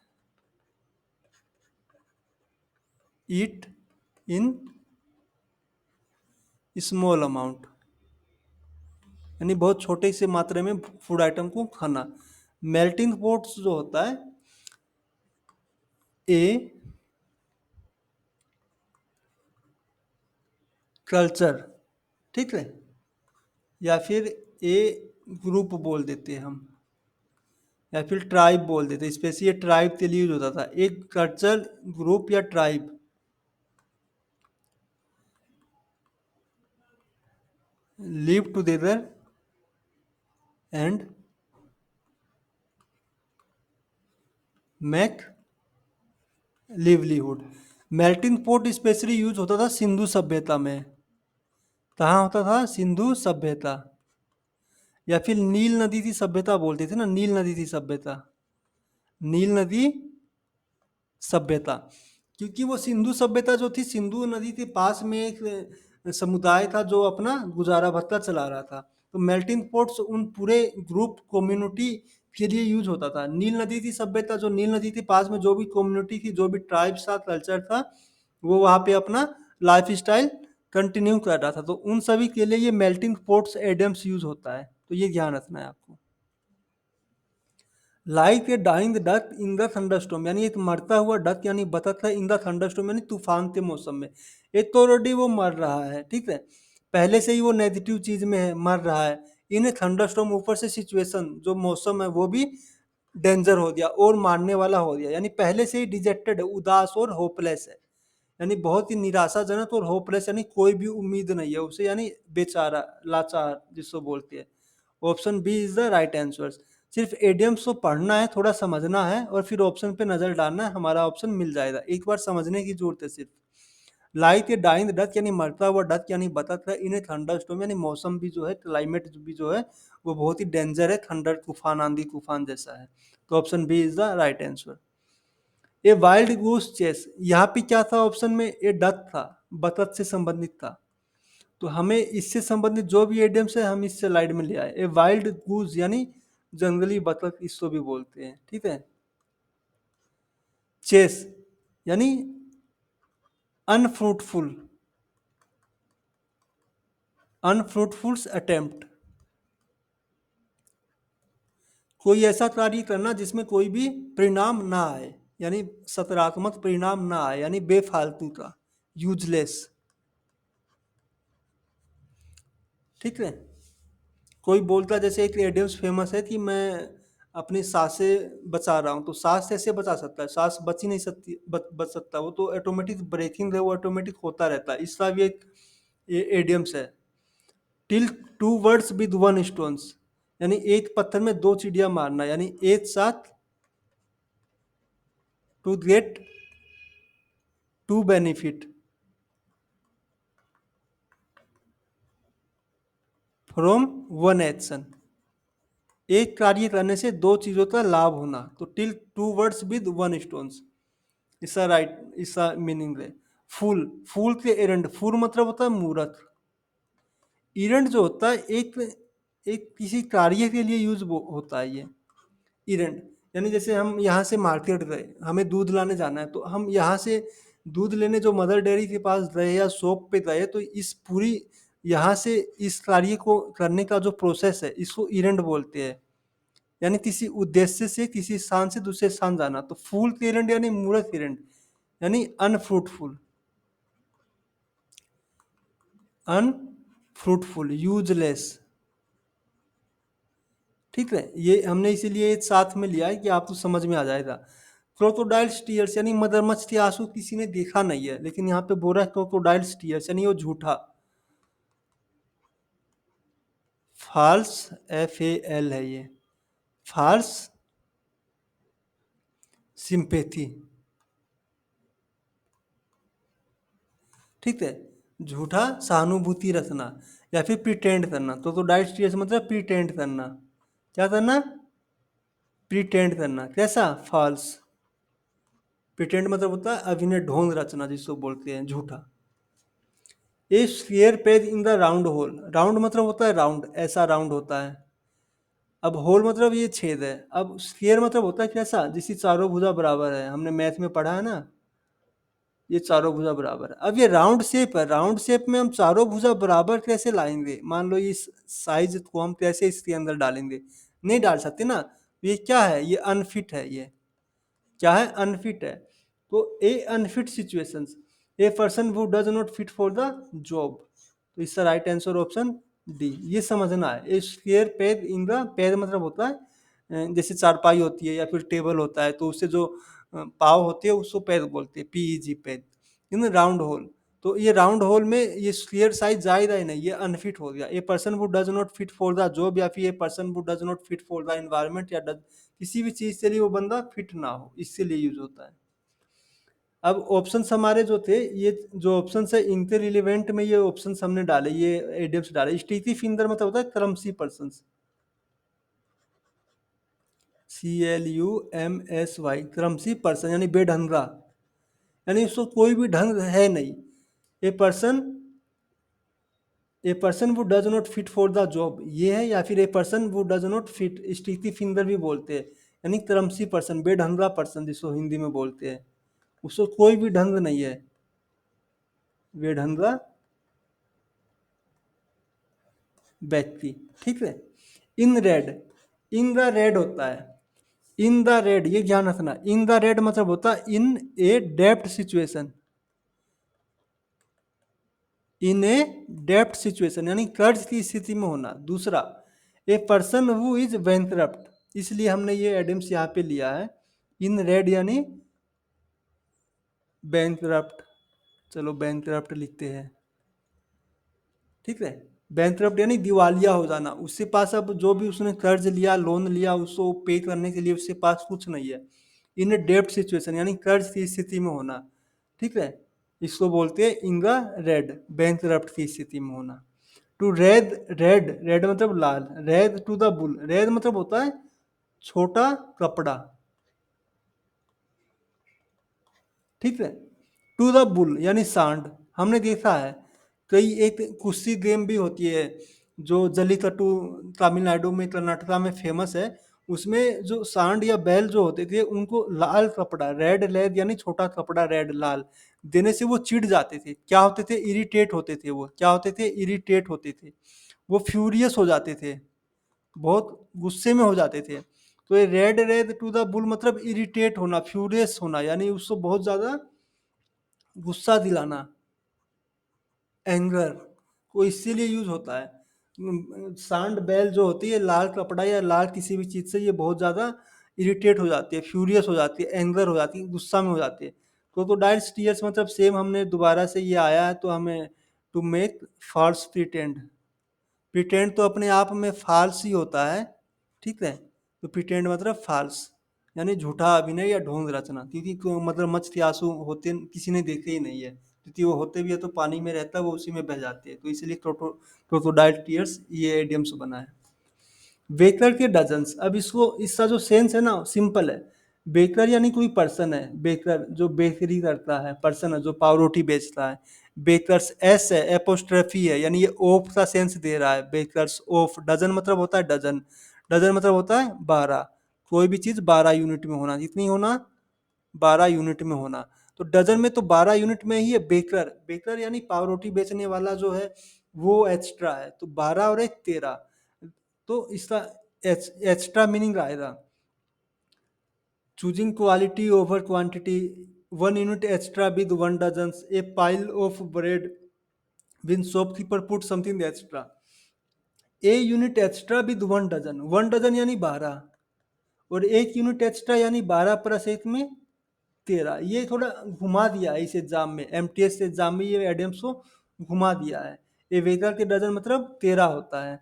ईट इन स्मॉल अमाउंट, यानी बहुत छोटे से मात्रा में फूड आइटम को खाना। मेल्टिंग पॉट्स जो होता है, ए कल्चर, ठीक है, या फिर ए ग्रुप बोल देते हैं हम, या फिर ट्राइब बोल देते हैं, स्पेशली ये ट्राइब के लिए यूज होता था, एक कल्चर ग्रुप या tribe live together and make livelihood. Melting pot specially use होता था सिंधु सभ्यता में। कहाँ होता था? सिंधु सभ्यता, या फिर नील नदी की सभ्यता बोलते थे ना, नील नदी की सभ्यता, नील नदी सभ्यता, क्योंकि वो सिंधु सभ्यता जो थी, सिंधु नदी के पास में एक समुदाय था जो अपना गुजारा भत्ता चला रहा था, तो मेल्टिंग पॉट्स उन पूरे ग्रुप कम्युनिटी के लिए यूज होता था। नील नदी की सभ्यता, जो नील नदी के पास में जो भी कम्युनिटी थी, जो भी ट्राइब्स था, कल्चर था, वो वहाँ पे अपना लाइफ स्टाइल कंटिन्यू कर रहा था, तो उन सभी के लिए ये मेल्टिंग पॉट्स एडम्स यूज होता है, तो ये ध्यान रखना है आपको। Like a dying duck in the thunderstorm, यानी एक मरता हुआ डक यानी बतख है, इन द थंडरस्टॉर्म यानी तूफान के मौसम में। एक तो ऑलरेडी वो मर रहा है, ठीक है, पहले से ही वो नेगेटिव चीज में है, मर रहा है, इन थंडरस्टॉर्म ऊपर से सिचुएशन जो मौसम है वो भी डेंजर हो गया और मारने वाला हो गया, यानी पहले से ही डिजेक्टेड है, उदास और होपलेस है, यानी बहुत ही निराशाजनक और होपलेस, यानी कोई भी उम्मीद नहीं है उसे, यानी बेचारा, लाचार जिसको बोलते हैं। Option B is the right answer. सिर्फ एडियम्स को पढ़ना है, थोड़ा समझना है, और फिर ऑप्शन पे नजर डालना है, हमारा ऑप्शन मिल जाएगा, एक बार समझने की जरूरत है सिर्फ। लाइक ए डाइंग डक यानी मरता हुआ डक यानी बतख है, इन थंडरस्टॉर्म यानी मौसम भी जो है, क्लाइमेट भी जो है वो बहुत ही डेंजर है, थंडर तूफान, आंधी तूफान जैसा है, तो option B is the right answer. A wild goose chase, यहाँ पे क्या था ऑप्शन में? ए डक था, बतख से संबंधित था, तो हमें इससे संबंधित जो भी एडियम्स है हम इस स्लाइड में ले आए। ए वाइल्ड गूज यानी जंगली बतख, इसको भी बोलते हैं, ठीक है। चेस यानी अनफ्रूटफुल, अनफ्रूटफुल अटेम्प्ट, कोई ऐसा कार्य करना जिसमें कोई भी परिणाम ना आए, यानी सकारात्मक परिणाम ना आए, यानी बेफालतू का, यूजलेस, ठीक है। कोई बोलता, जैसे एक एडियम्स फेमस है कि मैं अपनी सांसें बचा रहा हूँ, तो सांस कैसे बचा सकता है? सांस बच ही नहीं सकती, बच सकता, वो तो ऑटोमेटिक ब्रीथिंग है, वो ऑटोमेटिक होता रहता है। इसका भी एक एडियम्स है, till two words with one stones, यानी एक पत्थर में दो चिड़िया मारना, यानी एक साथ to get to benefit from one action, एक कार्य करने से दो चीजों का लाभ होना, तो till two words with one stones, इसका राइट, इसका मीनिंग है। फूल, फूल के एरंड, फूल मतलब होता है मूर्त, इरंड जो होता है एक एक किसी कार्य के लिए यूज होता है ये इरंड। यानी जैसे हम यहाँ से मार्केट गए, हमें दूध लाने जाना है, तो हम यहाँ से दूध लेने जो मदर डेयरी के पास गए या शॉप पे गए, तो इस पूरी यहाँ से इस कार्य को करने का जो प्रोसेस है, इसको इरंड बोलते हैं। यानी किसी उद्देश्य से किसी स्थान से दूसरे स्थान जाना, तो फूल के इरंड यानी मूर्त इरंड, यानी अनफ्रूटफुल, अनफ्रूटफुल, यूजलेस। ठीक है, ये हमने इसीलिए साथ में लिया है कि आपको समझ में आ जाएगा। क्रोकोडाइल्स टीयर्स यानी मगरमच्छ के आंसू किसी ने देखा नहीं है, लेकिन यहाँ पे बोल रहा है क्रोकोडाइल्स टीयर्स, यानी वो झूठा। फाल्स, FAL है ये, फाल्स सिंपेथी। ठीक है, झूठा सहानुभूति रखना या फिर प्रिटेंड करना, क्रोकोडाइल्स टीयर्स मतलब प्रिटेंड करना। क्या करना? प्रिटेंड करना। कैसा? फॉल्स। प्रिटेंड मतलब होता है अभिनय, ढोंग रचना, जिसको बोलते हैं झूठा। ए sphere page in the round whole, round मतलब होता है राउंड, ऐसा राउंड होता है। अब होल मतलब ये छेद है। अब स्फीयर मतलब होता है कैसा? जिसकी चारों भुजा बराबर है, हमने मैथ में पढ़ा है ना, ये चारों भुजा बराबर है। अब ये राउंड शेप है, राउंड शेप में हम चारों भुजा बराबर कैसे लाएंगे? मान लो इस साइज को हम कैसे इसके अंदर डालेंगे? नहीं डाल सकते ना। ये क्या है? ये अनफिट है। ये क्या है? अनफिट है। तो a unfit situations, a person who does not fit for the job, तो इसका राइट आंसर ऑप्शन डी। ये समझना है। A sphere paid in the, paid मतलब होता है जैसे चारपाई होती है या फिर टेबल होता है, तो उससे जो पाव होती है उसको पेड बोलते हैं, PEG, paid. In round whole, तो ये राउंड होल में ये स्फीयर साइज जाएगा ही नहीं, ये अनफिट हो गया। ए person who does not fit for the job, या फिर ए person who does not fit for the environment, या डज किसी भी चीज के लिए वो बंदा फिट ना हो, इसके लिए यूज होता है। अब ऑप्शंस हमारे जो थे, ये जो ऑप्शंस है इनके रिलेवेंट में ये ऑप्शंस हमने डाले, ये एडियम्स डाले। स्टीथी फिंगर मतलब होता है क्रमसी पर्सन, CLUMSY, क्रमसी पर्सन यानी बेढंगा, यानी उसको कोई भी ढंग है नहीं। ए पर्सन, ए पर्सन वो does not fit for the job ये है, या फिर ए पर्सन वो डज नॉट फिट, स्टीथी फिंगर भी बोलते हैं, यानी क्रमसी पर्सन, बेढंगा पर्सन जिसको हिंदी में बोलते हैं, उसको कोई भी ढंग नहीं है, बेढंगा व्यक्ति। ठीक है। In red, in the red होता है, इन द रेड, ये ध्यान रखना। इन द रेड मतलब होता है in A dept situation, in A dept situation यानी कर्ज की स्थिति में होना। दूसरा, ए पर्सन हु इज बैंकरप्ट, इसलिए हमने ये एडम्स यहाँ पे लिया है। इन रेड यानी बैंकरप्ट, चलो बैंकरप्ट लिखते हैं। ठीक है, बैंकरप्ट यानी दिवालिया हो जाना, उसके पास अब जो भी उसने कर्ज लिया, लोन लिया, उसको पे करने के लिए उसके पास कुछ नहीं है। इन डेप्ट सिचुएशन यानी कर्ज की स्थिति में होना। ठीक है, इसको बोलते हैं इन द रेड, बैंकरप्ट की स्थिति में होना। टू रेड, रेड, रेड मतलब लाल, red to the bull, red मतलब होता है छोटा कपड़ा। ठीक है, टू द बुल यानी सांड, हमने देखा है कई एक कुश्ती गेम भी होती है जो जल्लीकट्टू, तमिलनाडु में, कर्नाटका में फेमस है। उसमें जो सांड या बैल जो होते थे उनको लाल कपड़ा, रेड लेद यानी छोटा कपड़ा, रेड लाल देने से वो चिढ़ जाते थे। क्या होते थे? इरिटेट होते थे। वो क्या होते थे? इरिटेट होते थे, वो फ्यूरियस हो जाते थे, बहुत गुस्से में हो जाते थे। तो ये red red to the bull मतलब इरिटेट होना, फ्यूरियस होना, यानी उसको बहुत ज्यादा गुस्सा दिलाना, एंगर, को इसीलिए यूज होता है। सांड बैल जो होती है, लाल कपड़ा या लाल किसी भी चीज से ये बहुत ज्यादा इरिटेट हो जाती है, फ्यूरियस हो जाती है, एंगर हो जाती है, गुस्सा में हो जाती है। तो डायरेक्ट टीयर्स मतलब सेम, हमने दोबारा से ये आया है तो हमें to make false pretend. Pretend तो अपने आप में फाल्स ही होता है, ठीक है। तो प्रिटेंड मतलब फाल्स, यानी झूठा अभिनय या ढोंग रचना। क्योंकि मतलब मत्स्य आंसू होते किसी ने देखे ही नहीं है, क्योंकि वो होते भी है तो पानी में रहता है, वो उसी में बह जाते हैं, तो इसलिए क्रोकोडाइल टीयर्स ये एडियम्स बना है। बेकर के डजन्स, अब इसको इसका जो सेंस है ना सिंपल है। बेकर यानी कोई पर्सन है, बेकर जो बेकरी करता है, पर्सन है जो पाव रोटी बेचता है। बेकर्स एस है, एपोस्ट्रफी है, यानी ये ओफ का सेंस दे रहा है, बेकर्स ओफ। डजन मतलब होता है डजन, डजन मतलब होता है 12। कोई भी चीज 12 यूनिट में होना, कितनी होना, 12 यूनिट में होना। तो डजन में तो 12 यूनिट में ही है। बेकर, बेकर यानी पाव रोटी बेचने वाला जो है वो एक्स्ट्रा है, तो 12 और एक 13, तो इसका एक्स्ट्रा मीनिंग आएगा। Choosing quality over quantity, 1 unit extra with 1 dozen, a pile of bread when shopkeeper put something extra. A unit extra with 1 dozen, 1 dozen यानी 12, और 1 यूनिट एक्स्ट्रा यानी 12 प्लस 1 में 13। ये थोड़ा घुमा दिया है इस एग्जाम में, एमटीएस एग्जाम में ये एडियम्स को घुमा दिया है। ए वेकर के डजन मतलब 13 होता है।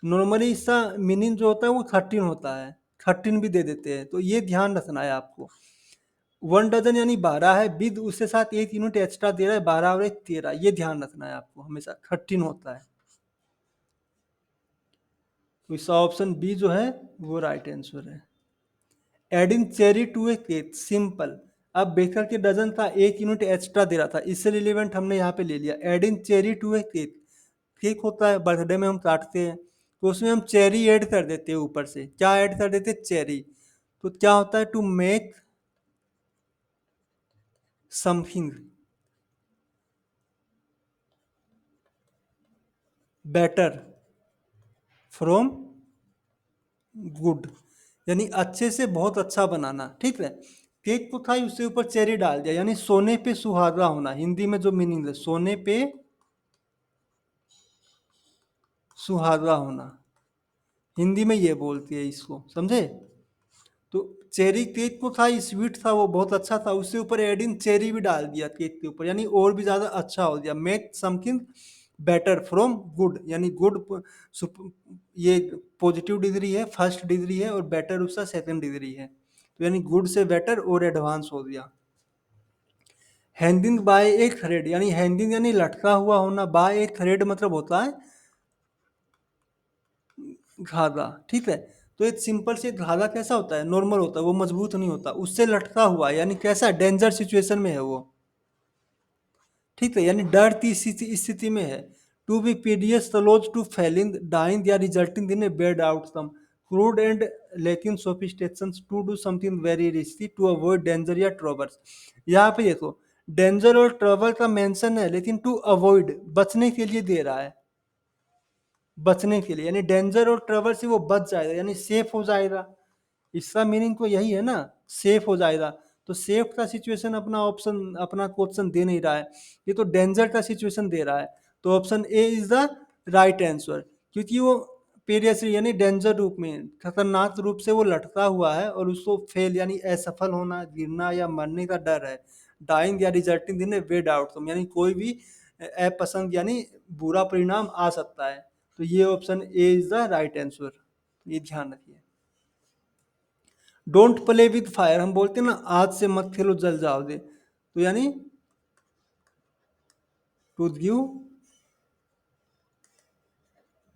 नॉर्मली इसका मीनिंग जो होता है वो 13 होता है, 13 भी दे देते हैं, तो ये ध्यान रखना है आपको। 1 डजन यानी 12 है, विद उसके साथ 1 यूनिट एक्स्ट्रा दे रहा है, 12 और 1 13, ये ध्यान रखना है आपको, हमेशा 13 होता है। तो इसका ऑप्शन बी जो है वो राइट आंसर है। Adding cherry to a cake, simple. अब बेकर के डजन था, 1 यूनिट एक्स्ट्रा दे रहा था, इससे रिलेवेंट हमने यहाँ पे ले लिया। Adding cherry to a cake, cake होता है बर्थडे में हम काटते हैं, तो उसमें हम चेरी ऐड कर देते हैं ऊपर से। क्या ऐड कर देते हैं, चेरी। तो क्या होता है, to make something better from good, यानी अच्छे से बहुत अच्छा बनाना, ठीक है। केक तो था ही, उससे ऊपर चेरी डाल दिया, यानी सोने पे सुहागा होना। हिंदी में जो मीनिंग है, सोने पे सुहागा होना, हिंदी में ये बोलती है इसको, समझे। तो चेरी केक को था, स्वीट था, वो बहुत अच्छा था, उससे ऊपर एडिंग चेरी भी डाल दिया केक के ऊपर, यानी और भी ज्यादा अच्छा हो गया। Make something better from good, यानी गुड ये पॉजिटिव डिग्री है, फर्स्ट डिग्री है, और बेटर उसका सेकंड डिग्री है, तो यानी गुड से बेटर और एडवांस हो गया। हैंगिंग बाय ए थ्रेड, यानी हैंगिंग यानी लटका हुआ होना, बाय ए थ्रेड मतलब होता है धागा, ठीक है। तो एक सिंपल से धागा कैसा होता है, नॉर्मल होता है, वो मजबूत नहीं होता, उससे लटका हुआ है, यानी कैसा, डेंजर सिचुएशन में है वो, ठीक है, यानी डरती स्थिति में है। टू बी पीडियस तलोज टू फेलिंग डाइंग या resulting in a bad outcome, crude and लेकिन sophistication to do something very risky to avoid danger या ट्रबल्स। यहाँ पे देखो, डेंजर और ट्रबल का मेंशन है, लेकिन टू अवॉइड बचने के लिए दे रहा है, बचने के लिए, यानी डेंजर और ट्रबल से वो बच जाएगा, यानी सेफ हो जाएगा। इसका मीनिंग तो यही है ना, सेफ हो जाएगा। तो सेफ का सिचुएशन अपना ऑप्शन, अपना क्वेश्चन दे नहीं रहा है, ये तो डेंजर का सिचुएशन दे रहा है। तो option A is the right answer, क्योंकि वो पीरियसली यानी डेंजर रूप में, खतरनाक रूप से वो लटका हुआ है, और उसको फेल यानी असफल होना, गिरना या मरने का डर है। डाइंग या resulting in a bad outcome, यानी कोई भी अपसंद यानी बुरा परिणाम आ सकता है। तो ये option A is the right answer, ये ध्यान रखिए। डोंट प्ले विद फायर, हम बोलते हैं ना आग से मत खेलो जल जाओगे, तो यानी टू गिव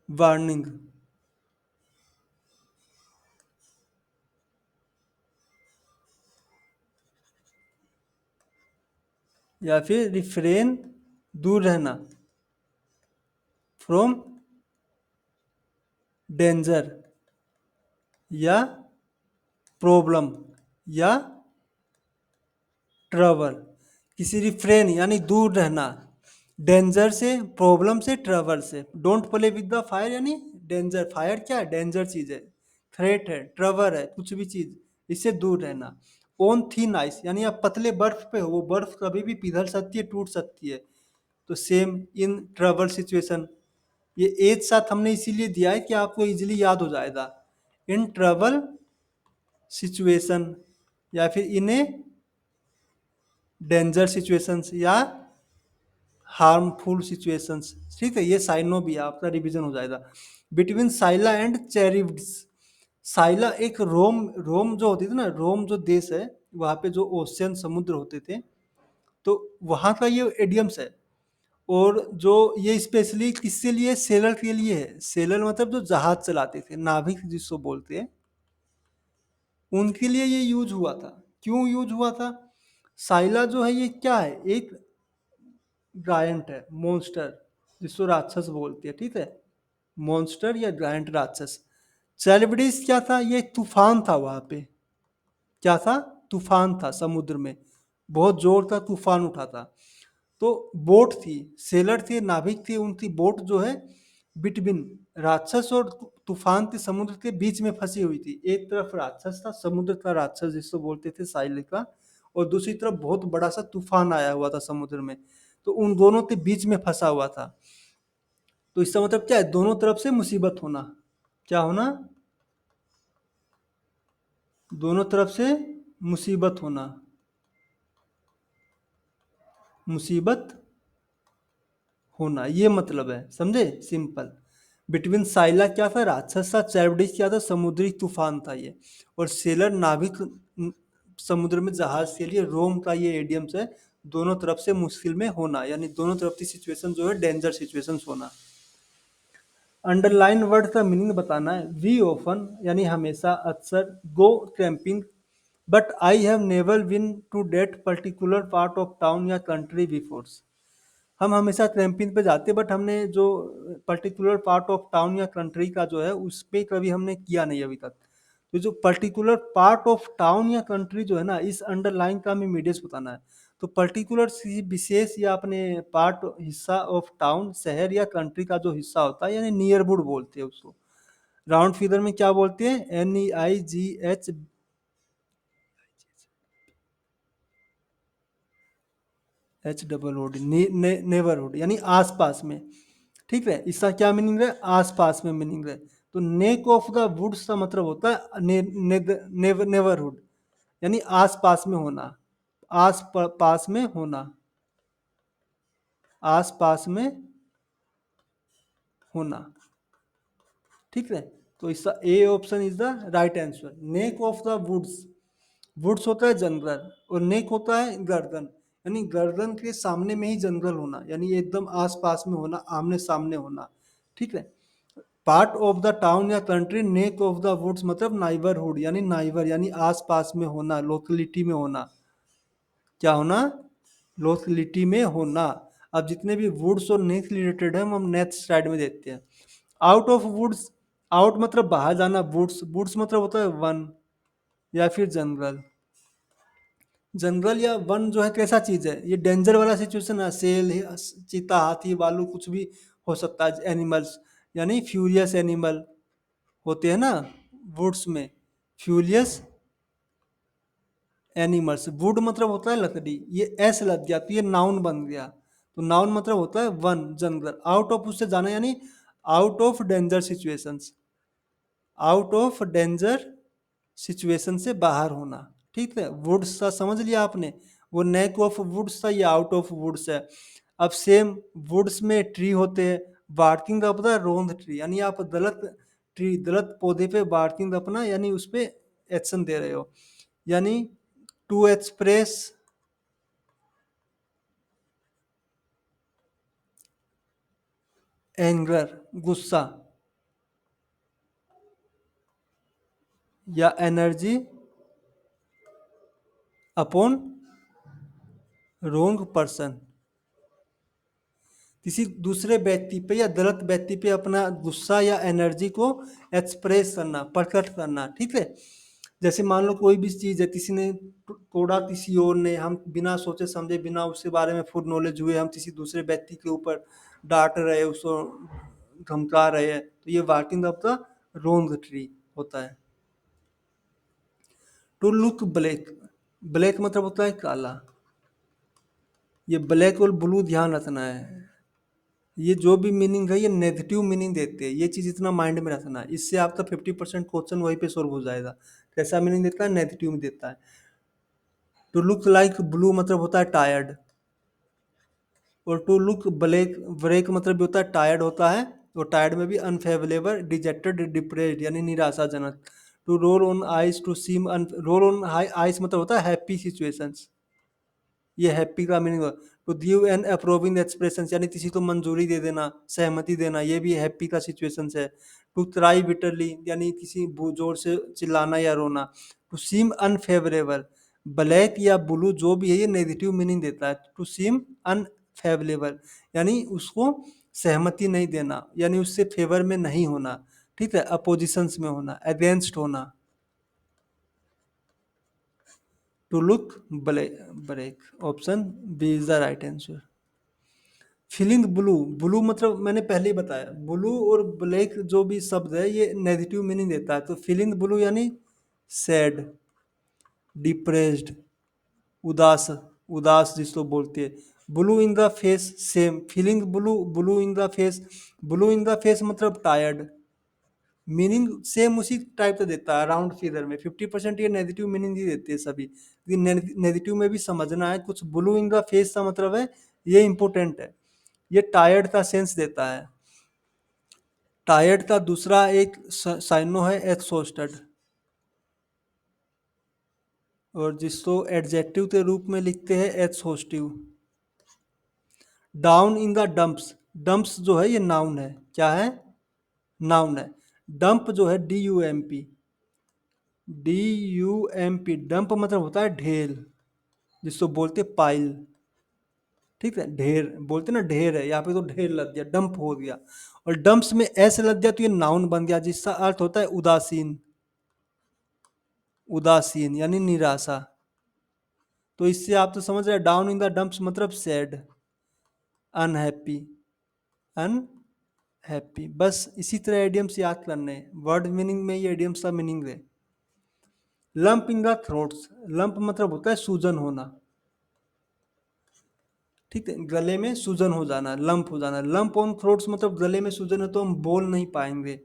वार्निंग, या फिर रिफ्रेन, दूर रहना, फ्रॉम डेंजर या प्रॉब्लम या ट्रबल। किसी रिफ्रेन यानी दूर रहना, डेंजर से, प्रॉब्लम से, ट्रबल से। Don't play with the fire यानी डेंजर, फायर क्या है, डेंजर चीज है, थ्रेट है, ट्रबल है, कुछ भी चीज, इससे दूर रहना। ऑन थिन आइस, यानी आप पतले बर्फ पे हो, वो बर्फ कभी भी पिघल सकती है, टूट सकती है, तो सेम इन ट्रबल सिचुएशन, ये एक साथ हमने इसीलिए दिया है कि आपको इजीली याद हो जाएगा। इन ट्रबल सिचुएशन, या फिर इन ए डेंजर सिचुएशंस, या हार्मफुल सिचुएशंस। ठीक है, ये साइनो भी है, आपका रिवीजन हो जाएगा। Between Scylla and Charybdis. Scylla एक रोम, रोम जो होती थी ना, रोम जो देश है, वहाँ पे जो ओशियन समुद्र होते थे, तो वहाँ का ये एडियम्स है। और जो ये स्पेशली किसके लिए, सेलर के लिए है। सेलर मतलब जो जहाज चलाते थे, नाविक जिसको बोलते हैं, उनके लिए ये यूज हुआ था। क्यों यूज हुआ था? साइला जो है ये क्या है, एक गायंट है, मॉन्स्टर, जिसको राक्षस बोलते हैं। ठीक है, मॉन्स्टर या गायंट राक्षस। सेलिब्रिटीज क्या था, ये तूफान था वहां पे। क्या था? तूफान था समुद्र में, बहुत जोर का तूफान उठा था। तो बोट थी, सेलर थे, नाविक थे, उनकी बोट जो है बिटवीन राक्षस और तूफान के समुद्र के बीच में फंसी हुई थी। एक तरफ राक्षस था, समुद्र का राक्षस जिसको बोलते थे साइल का, और दूसरी तरफ बहुत बड़ा सा तूफान आया हुआ था समुद्र में। तो उन दोनों के बीच में फंसा हुआ था। तो इसका मतलब क्या है, दोनों तरफ से मुसीबत होना। क्या होना? दोनों तरफ से मुसीबत होना, मुसीबत होना, ये मतलब है, समझे? सिंपल। बिटवीन साइला क्या था, राक्षस था, चैरबडीज क्या था, समुद्री तूफान था ये। और सेलर नाविक, समुद्र में जहाज के लिए रोम का ये एडियम्स है, दोनों तरफ से मुश्किल में होना, यानी दोनों तरफ की सिचुएशन जो है डेंजर सिचुएशंस होना। अंडरलाइन वर्ड का मीनिंग बताना है। वी ओफन यानी हमेशा, अक्सर, go camping, but I have never been to that particular part of town या कंट्री बिफोर। हम हमेशा कैंपिंग पे जाते हैं, बट हमने जो पर्टिकुलर पार्ट ऑफ टाउन या कंट्री का जो है उस पे कभी हमने किया नहीं अभी तक। तो जो पर्टिकुलर पार्ट ऑफ टाउन या कंट्री जो है ना, इस अंडरलाइन का हमें मीडियस बताना है। तो पर्टिकुलर किसी विशेष या अपने पार्ट, हिस्सा ऑफ टाउन, शहर या कंट्री का जो हिस्सा होता है, यानी नियरबुड बोलते हैं उसको। राउंड फिगर में क्या बोलते हैं? NEIGHNEIVHOOD, नेबरहुड यानी आसपास में। ठीक है, इसका क्या मीनिंग है? आसपास में मीनिंग है। तो नेक ऑफ द वुड्स का मतलब होता है नेबरहुड, यानी आसपास में होना, आस पास में होना, आसपास में होना। ठीक है, तो इसका A option is the right answer. Neck of the woods, woods होता है जंगल, और नेक होता है गर्दन, यानी गर्दन के सामने में ही जंगल होना, यानी एकदम आस पास में होना, आमने सामने होना। ठीक है, पार्ट ऑफ द टाउन या country, neck of the woods मतलब नाइबरहुड, यानी नाइबर यानी आस पास में होना, लोकेलिटी में होना। क्या होना? लोकेलिटी में होना। अब जितने भी वुड्स और नेक रिलेटेड है हम नेक्स्ट स्लाइड में देखते हैं। आउट ऑफ वुड्स, आउट मतलब बाहर जाना, वुड्स, वुड्स मतलब होता है वन या फिर जंगल। जंगल या वन जो है कैसा चीज है, ये डेंजर वाला सिचुएशन है। सेल, चीता, हाथी, भालू, कुछ भी हो सकता है एनिमल्स, यानी फ्यूरियस एनिमल होते हैं ना वुड्स में, फ्यूरियस एनिमल्स। वुड मतलब होता है लकड़ी, ये एस लग गया तो ये नाउन बन गया। तो नाउन मतलब होता है वन, जंगल। आउट ऑफ उससे जाना, यानी out of danger situations, out of danger situation से बाहर होना। ठीक है, वुड्स का समझ लिया आपने, वो नेक ऑफ वुड्स था, ये आउट ऑफ वुड्स है। अब सेम वुड्स में ट्री होते हैं, बार्किंग का पता है, रोंद ट्री, यानी आप गलत ट्री, गलत पौधे पे बार्किंग अपना, यानी उस पे एक्शन दे रहे हो। यानी टू एक्सप्रेस एंगर, गुस्सा, या एनर्जी अपॉन रोंग पर्सन, किसी दूसरे व्यक्ति पे या गलत व्यक्ति पे अपना गुस्सा या एनर्जी को एक्सप्रेस करना, प्रकट करना। ठीक है, जैसे मान लो कोई भी चीज़ है, किसी ने तोड़ा, किसी और ने, हम बिना सोचे समझे, बिना उसके बारे में फुल नॉलेज हुए हम किसी दूसरे व्यक्ति के ऊपर डांट रहे, उसको धमका रहे हैं, तो ये barking of the wrong tree होता है। टू लुक ब्लैक, ब्लैक मतलब होता है काला, ये ब्लैक और ब्लू ध्यान रखना है। ये जो भी मीनिंग है ये नेगेटिव मीनिंग देते हैं, ये चीज़ इतना माइंड में रखना है, इससे आपका 50% क्वेश्चन वहीं पे सॉल्व हो जाएगा। कैसा मीनिंग देता है? नेगेटिव में देता है। टू लुक लाइक ब्लू मतलब होता है टायर्ड, और टू लुक ब्लैक ब्रेक मतलब भी होता है टायर्ड होता है, और टायर्ड में भी अनफेवरेबल, डिजेक्टेड, डिप्रेस्ड यानी निराशाजनक। To roll on ice, to seem roll on ice मतलब होता है हैप्पी सिचुएशंस, ये हैप्पी का मीनिंग हो। To give an approving expression यानी किसी को मंजूरी दे देना, सहमति देना, ये भी हैप्पी का सिचुएशन है। टू क्राई बिटरली यानी किसी जोर से चिल्लाना या रोना। टू सीम अनफेवरेबल, ब्लैक या ब्लू जो भी है ये नेगेटिव मीनिंग देता है। टू सीम अनफेवरेबल यानी उसको सहमति नहीं देना, यानी उससे फेवर में नहीं होना, ठीक है, अपोजिशंस में होना, अगेंस्ट होना। To look break, option B is the right answer. Feeling blue, blue मतलब मैंने पहले ही बताया, ब्लू और ब्लैक जो भी शब्द है ये नेगेटिव मीनिंग देता है। तो फीलिंग ब्लू यानी सैड, डिप्रेस्ड, उदास, उदास जिसको बोलते हैं। Blue in the face same, feeling blue, blue in the face, blue in the face मतलब टायर्ड, मीनिंग सेम उसी टाइप का देता है। राउंड फिगर में 50% ये नेगेटिव मीनिंग ही देते हैं सभी, नेगेटिव में भी समझना है कुछ। ब्लू इन द फेस का मतलब है, ये इंपॉर्टेंट है, ये टायर्ड का सेंस देता है। टायर्ड का दूसरा एक साइनो है एग्जॉस्टेड, और जिसको एडजेक्टिव के रूप में लिखते हैं exhaustive. Down in the dumps, dumps जो है ये नाउन है, क्या है? नाउन है। डंप जो है DUMP, DUMP डंप मतलब होता है ढेर, जिसको बोलते पाइल, ठीक है, ढेर बोलते ना, ढेर है यहाँ पे, तो ढेर लग गया, डंप हो गया। और डंप्स में एस लग गया तो ये नाउन बन गया, जिसका अर्थ होता है उदासीन, उदासीन यानी निराशा। तो इससे आप तो समझ रहे हैं, डाउन इन द डंप्स मतलब सैड, अनहैप्पी, अनहैप्पी। बस इसी तरह एडियम्स याद करने हैं, वर्ड मीनिंग में ये एडियम्स का मीनिंग है। Lump in the throats, lump मतलब होता है सूजन होना, ठीक है, गले में सूजन हो जाना, लंप हो जाना। लंप ऑन थ्रोट्स मतलब गले में सूजन है तो हम बोल नहीं पाएंगे।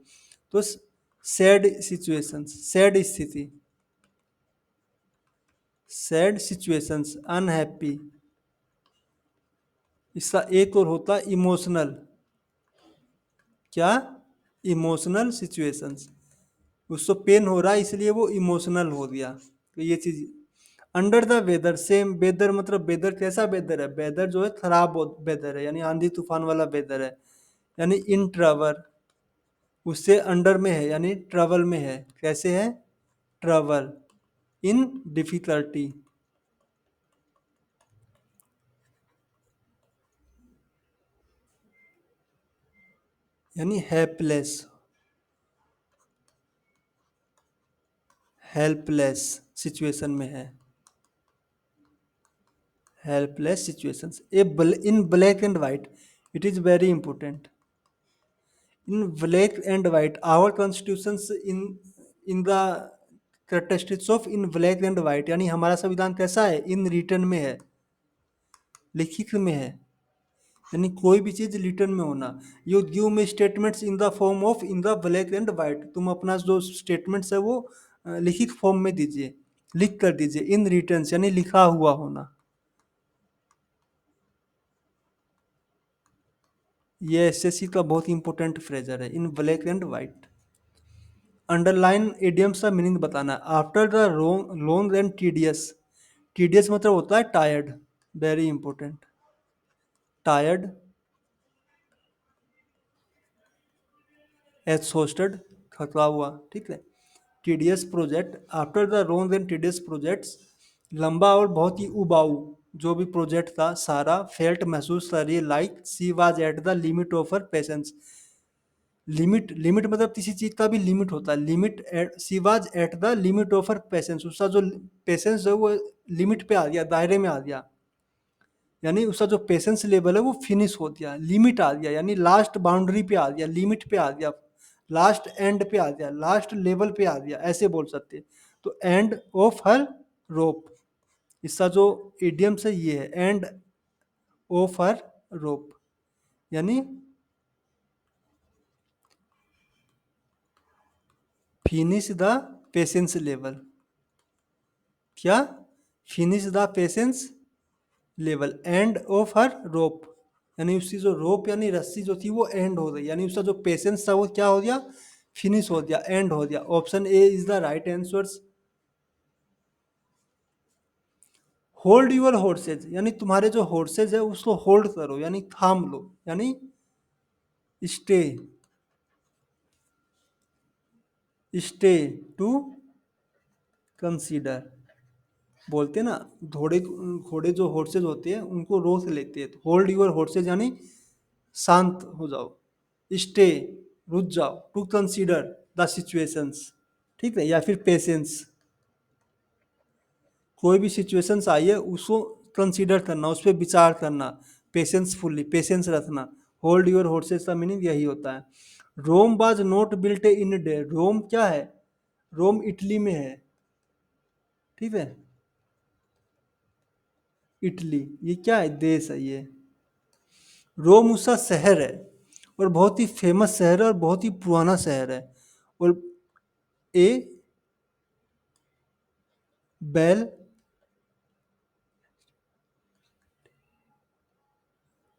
तो सैड सिचुएशंस, सैड स्थिति, सैड सिचुएशंस, अनहैप्पी। इसका एक और होता है इमोशनल, क्या? इमोशनल सिचुएशंस, उसको पेन हो रहा है इसलिए वो इमोशनल हो गया, तो ये चीज। Under the weather, same, weather मतलब वेदर कैसा वेदर है? वेदर जो है खराब वेदर है, यानी आंधी तूफान वाला वेदर है। यानी इन ट्रबल, उससे अंडर में है यानी ट्रबल में है, कैसे है? ट्रबल, इन डिफिकल्टी, यानी हेल्पलेस, हेल्पलेस सिचुएशन में है, helpless situations. In black and white, it is very important. In black and white, our constitutions in the characteristics of in black and white, यानी हमारा संविधान कैसा है? इन रिटर्न में है, लिखित में है, यानी कोई भी चीज रिटर्न में होना। You give me statements in the form of in the black and white, तुम अपना जो स्टेटमेंट्स है वो लिखित फॉर्म में दीजिए, लिख कर दीजिए। इन रिटर्न यानी लिखा हुआ होना, ये एसएससी का बहुत इंपॉर्टेंट फ्रेजर है, in black and white. Underline idioms का मीनिंग बताना। After the long and tedious, tedious मतलब होता है tired, very important, tired, exhausted, थका हुआ, ठीक है। Tedious project, after the long and tedious projects, लंबा और बहुत ही उबाऊ जो भी प्रोजेक्ट था सारा, फेल्ट महसूस कर रही है, like she was at the limit of her patience. Limit, limit मतलब किसी चीज का भी लिमिट होता है, limit, she was at the limit of her patience, उसका जो पेशेंस है वो लिमिट पे आ गया, दायरे में आ गया, यानी उसका जो पेशेंस लेवल है वो फिनिश हो गया, लिमिट आ गया, यानी लास्ट बाउंड्री पे आ गया, लिमिट पे आ गया, लास्ट एंड पे आ गया, लास्ट लेवल पे आ गया, ऐसे बोल सकते हैं। तो एंड ऑफ हर रोप, इसका जो इडियम्स है ये है, एंड ऑफ हर रोप, यानी फिनिश द पेशेंस लेवल। क्या? Finish the patience level end of her rope, यानी उसकी जो रोप यानी रस्सी जो थी वो एंड हो गई, यानी उसका जो पेशेंस था वो क्या हो गया? फिनिश हो गया, एंड हो गया। Option A is the right answer. Hold your horses, यानी तुम्हारे जो हॉर्सेज है उसको होल्ड करो, यानी थाम लो, यानी स्टे, स्टे टू कंसीडर। बोलते हैं ना, घोड़े घोड़े जो हॉर्सेज होते हैं उनको रोक लेते हैं, तो होल्ड यूर हॉर्सेज यानी शांत हो जाओ, स्टे रुक जाओ, टू कंसीडर द सिचुएशंस, ठीक है, या फिर पेशेंस, कोई भी सिचुएशंस आई है उसको कंसीडर करना, उस पर विचार करना, पेशेंसफुली पेशेंस रखना। होल्ड योर हॉर्सेस का मीनिंग यही होता है। Rome was not built in day, Rome क्या है? रोम इटली में है, ठीक है, इटली ये क्या है? देश है ये। रोम उसका शहर है और बहुत ही फेमस शहर है और बहुत ही पुराना शहर है। और ए बेल,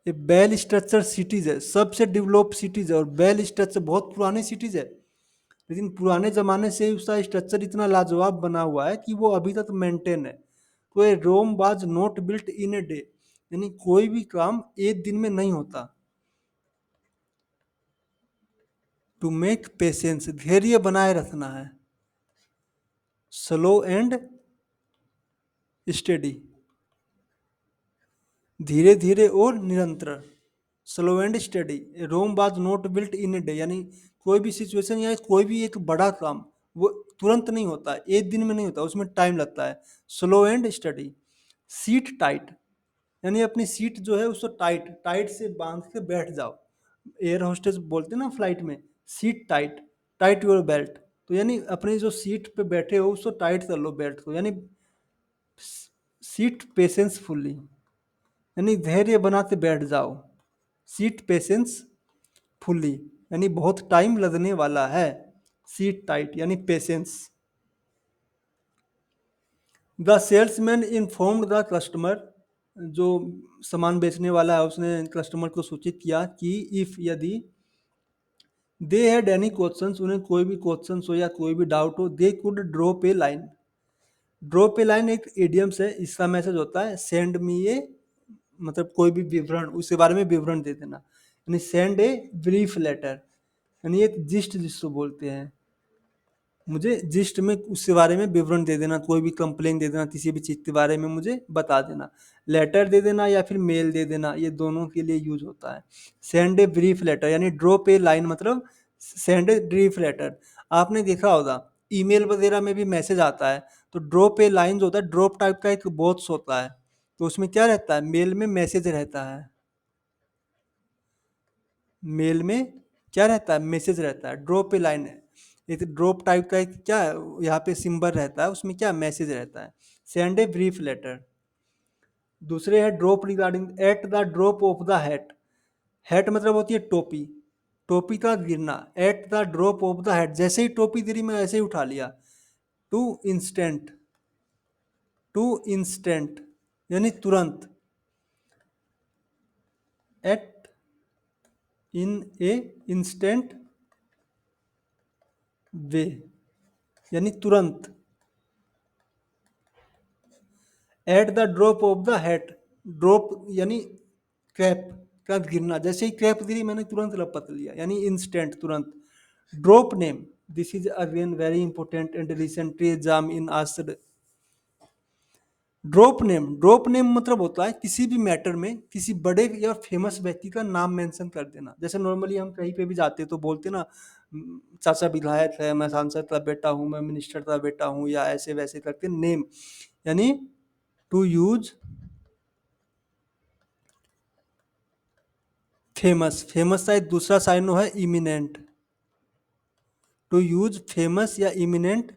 ये बेल स्ट्रक्चर सिटीज है, सबसे डेवलप सिटीज है, और बेल स्ट्रक्चर बहुत पुराने सिटीज है, लेकिन पुराने ज़माने से ही उसका स्ट्रक्चर इतना लाजवाब बना हुआ है कि वो अभी तक मेंटेन है। तो ये Rome was not built in a day, यानी कोई भी काम एक दिन में नहीं होता। टू मेक पेशेंस, धैर्य बनाए रखना है। स्लो एंड स्टेडी, धीरे धीरे और निरंतर। Slow and steady. Rome was not built in a day, यानी कोई भी सिचुएशन या कोई भी एक बड़ा काम वो तुरंत नहीं होता, एक दिन में नहीं होता, उसमें टाइम लगता है। Slow and study. Seat tight, यानी अपनी सीट जो है उसको टाइट टाइट से बांध के बैठ जाओ। एयर होस्टेस बोलते हैं ना फ्लाइट में, seat tight, tight your belt. तो यानी अपनी जो सीट पे बैठे हो उसको टाइट कर लो बेल्ट को, यानी सीट पेशेंसफुली, यानी धैर्य बनाते बैठ जाओ। सीट पेशेंस फुल्ली, यानी बहुत टाइम लगने वाला है। सीट टाइट यानी patience. The salesman informed the customer, जो सामान बेचने वाला है उसने कस्टमर को सूचित किया कि इफ यदि दे हैड एनी क्वेश्चंस, उन्हें कोई भी क्वेश्चंस हो या कोई भी डाउट हो, they could drop A line. Drop A line एक इडियम्स है, इसका मैसेज होता है सेंड मी ए, मतलब कोई भी विवरण उसके बारे में विवरण दे देना, यानी सेंड ए ब्रीफ लेटर, यानी एक जिस्ट जिसको बोलते हैं, मुझे जिस्ट में उसके बारे में विवरण दे देना, कोई भी कंप्लेन दे देना, किसी भी चीज़ के बारे में मुझे बता देना। लेटर दे देना या फिर मेल दे देना, ये दोनों के लिए यूज होता है। सेंड ए ब्रीफ लेटर, यानी ड्रॉप ए लाइन मतलब सेंड ए ब्रीफ लेटर। आपने देखा होगा ईमेल वगैरह में भी मैसेज आता है, तो ड्रॉप ए लाइन जो होता है ड्रॉप टाइप का एक बॉक्स होता है, तो उसमें क्या रहता है? मेल में मैसेज रहता है, मेल में क्या रहता है? मैसेज रहता है। ड्रॉप ए लाइन है एक ड्रॉप टाइप का, एक क्या है यहाँ पे सिंबल रहता है, उसमें क्या मैसेज रहता है। Send a brief letter. दूसरे है drop regarding at the drop of the hat. Hat मतलब होती है टोपी, टोपी का गिरना। At the drop of the hat, जैसे ही टोपी गिरी मैं ऐसे ही उठा लिया। टू इंस्टेंट, टू इंस्टेंट यानी तुरंत। एट इन ए इंस्टेंट वे, यानी तुरंत। Eight the drop of the hat, drop यानी क्रैप का गिरना, जैसे ही क्रैप गिरी मैंने तुरंत लपक लिया, यानी इंस्टेंट तुरंत। Drop name, this is again very important and recently exam in asked. Drop name, drop name मतलब होता है किसी भी मैटर में किसी बड़े या फेमस व्यक्ति का नाम मेंशन कर देना। जैसे नॉर्मली हम कहीं पे भी जाते हैं तो बोलते ना, चाचा विधायक है, मैं सांसद का बेटा हूँ, मैं मिनिस्टर का बेटा हूँ, या ऐसे वैसे करके नेम, यानी टू यूज फेमस। फेमस का एक दूसरा साइनो है इमिनेंट। टू यूज फेमस या इमिनेंट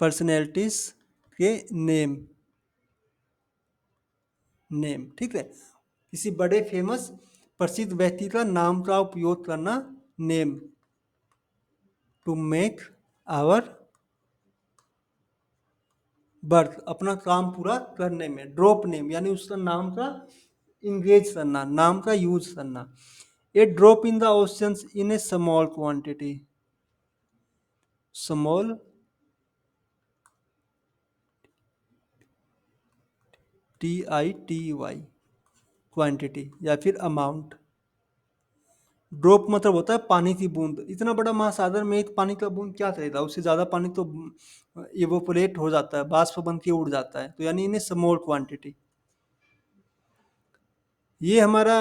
पर्सनैलिटीज के नेम, नेम, ठीक है, किसी बड़े फेमस प्रसिद्ध व्यक्ति का नाम का उपयोग करना name to make our birth, अपना काम पूरा करने में। ड्रॉप नेम यानी उसका नाम का इंगेज करना, नाम का यूज करना। A drop in the oceans in a small quantity, small TITY quantity या फिर अमाउंट। ड्रॉप मतलब होता है पानी की बूंद। इतना बड़ा महासागर में एक पानी का बूंद क्या करेगा, उससे ज्यादा पानी तो इवोपोरेट हो जाता है, बाष्प बन के उड़ जाता है। तो यानी इन्हें स्मॉल क्वांटिटी। ये हमारा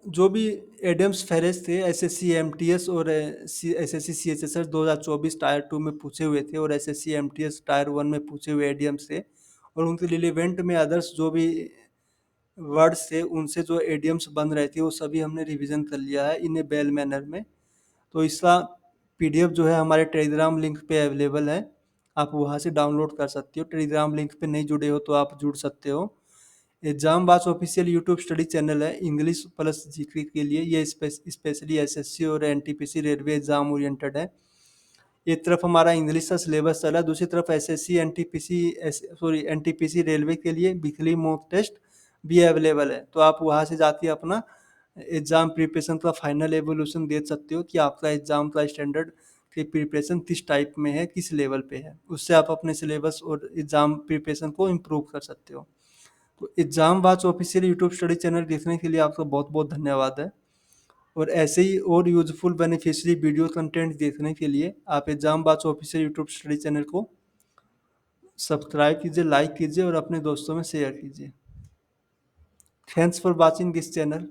जो भी एडम्स फेरेस थे SSC MTS और SSC CHSS 2024 टायर 2 में पूछे हुए थे, और SSC MTS टायर 1 में पूछे हुए एडियम्स थे। और उनके रिलेवेंट में अदर्स जो भी वर्ड्स थे उनसे जो एडियम्स बन रहे थे वो सभी हमने रिवीजन कर लिया है इन ए बेल मैनर में। तो इसका PDF जो है हमारे टेलीग्राम लिंक पे अवेलेबल है, आप वहाँ से डाउनलोड कर सकते हो। टेलीग्राम लिंक पे नहीं जुड़े हो तो आप जुड़ सकते हो। एग्जाम बास ऑफिशियल यूट्यूब स्टडी चैनल है इंग्लिश प्लस जीके के लिए। ये स्पेशली SSC और NTPC रेलवे एग्जाम ओरिएंटेड है। एक तरफ हमारा इंग्लिश का सिलेबस चला है, दूसरी तरफ SSC NTPC रेलवे के लिए वीकली मॉक टेस्ट भी अवेलेबल है। तो आप वहाँ से जाके अपना एग्जाम प्रिपरेशन का फाइनल एवोल्यूशन देख सकते हो कि आपका एग्जाम का स्टैंडर्ड की प्रिपरेशन किस टाइप में है, किस लेवल पे है। उससे आप अपने सिलेबस और एग्जाम प्रिपरेशन को इम्प्रूव कर सकते हो। तो exam watch official YouTube study channel देखने के लिए आपका बहुत बहुत धन्यवाद है। और ऐसे ही और यूजफुल बेनिफिशियरी वीडियो कंटेंट देखने के लिए आप exam watch official YouTube study channel को सब्सक्राइब कीजिए, लाइक कीजिए और अपने दोस्तों में शेयर कीजिए। Thanks for watching this channel.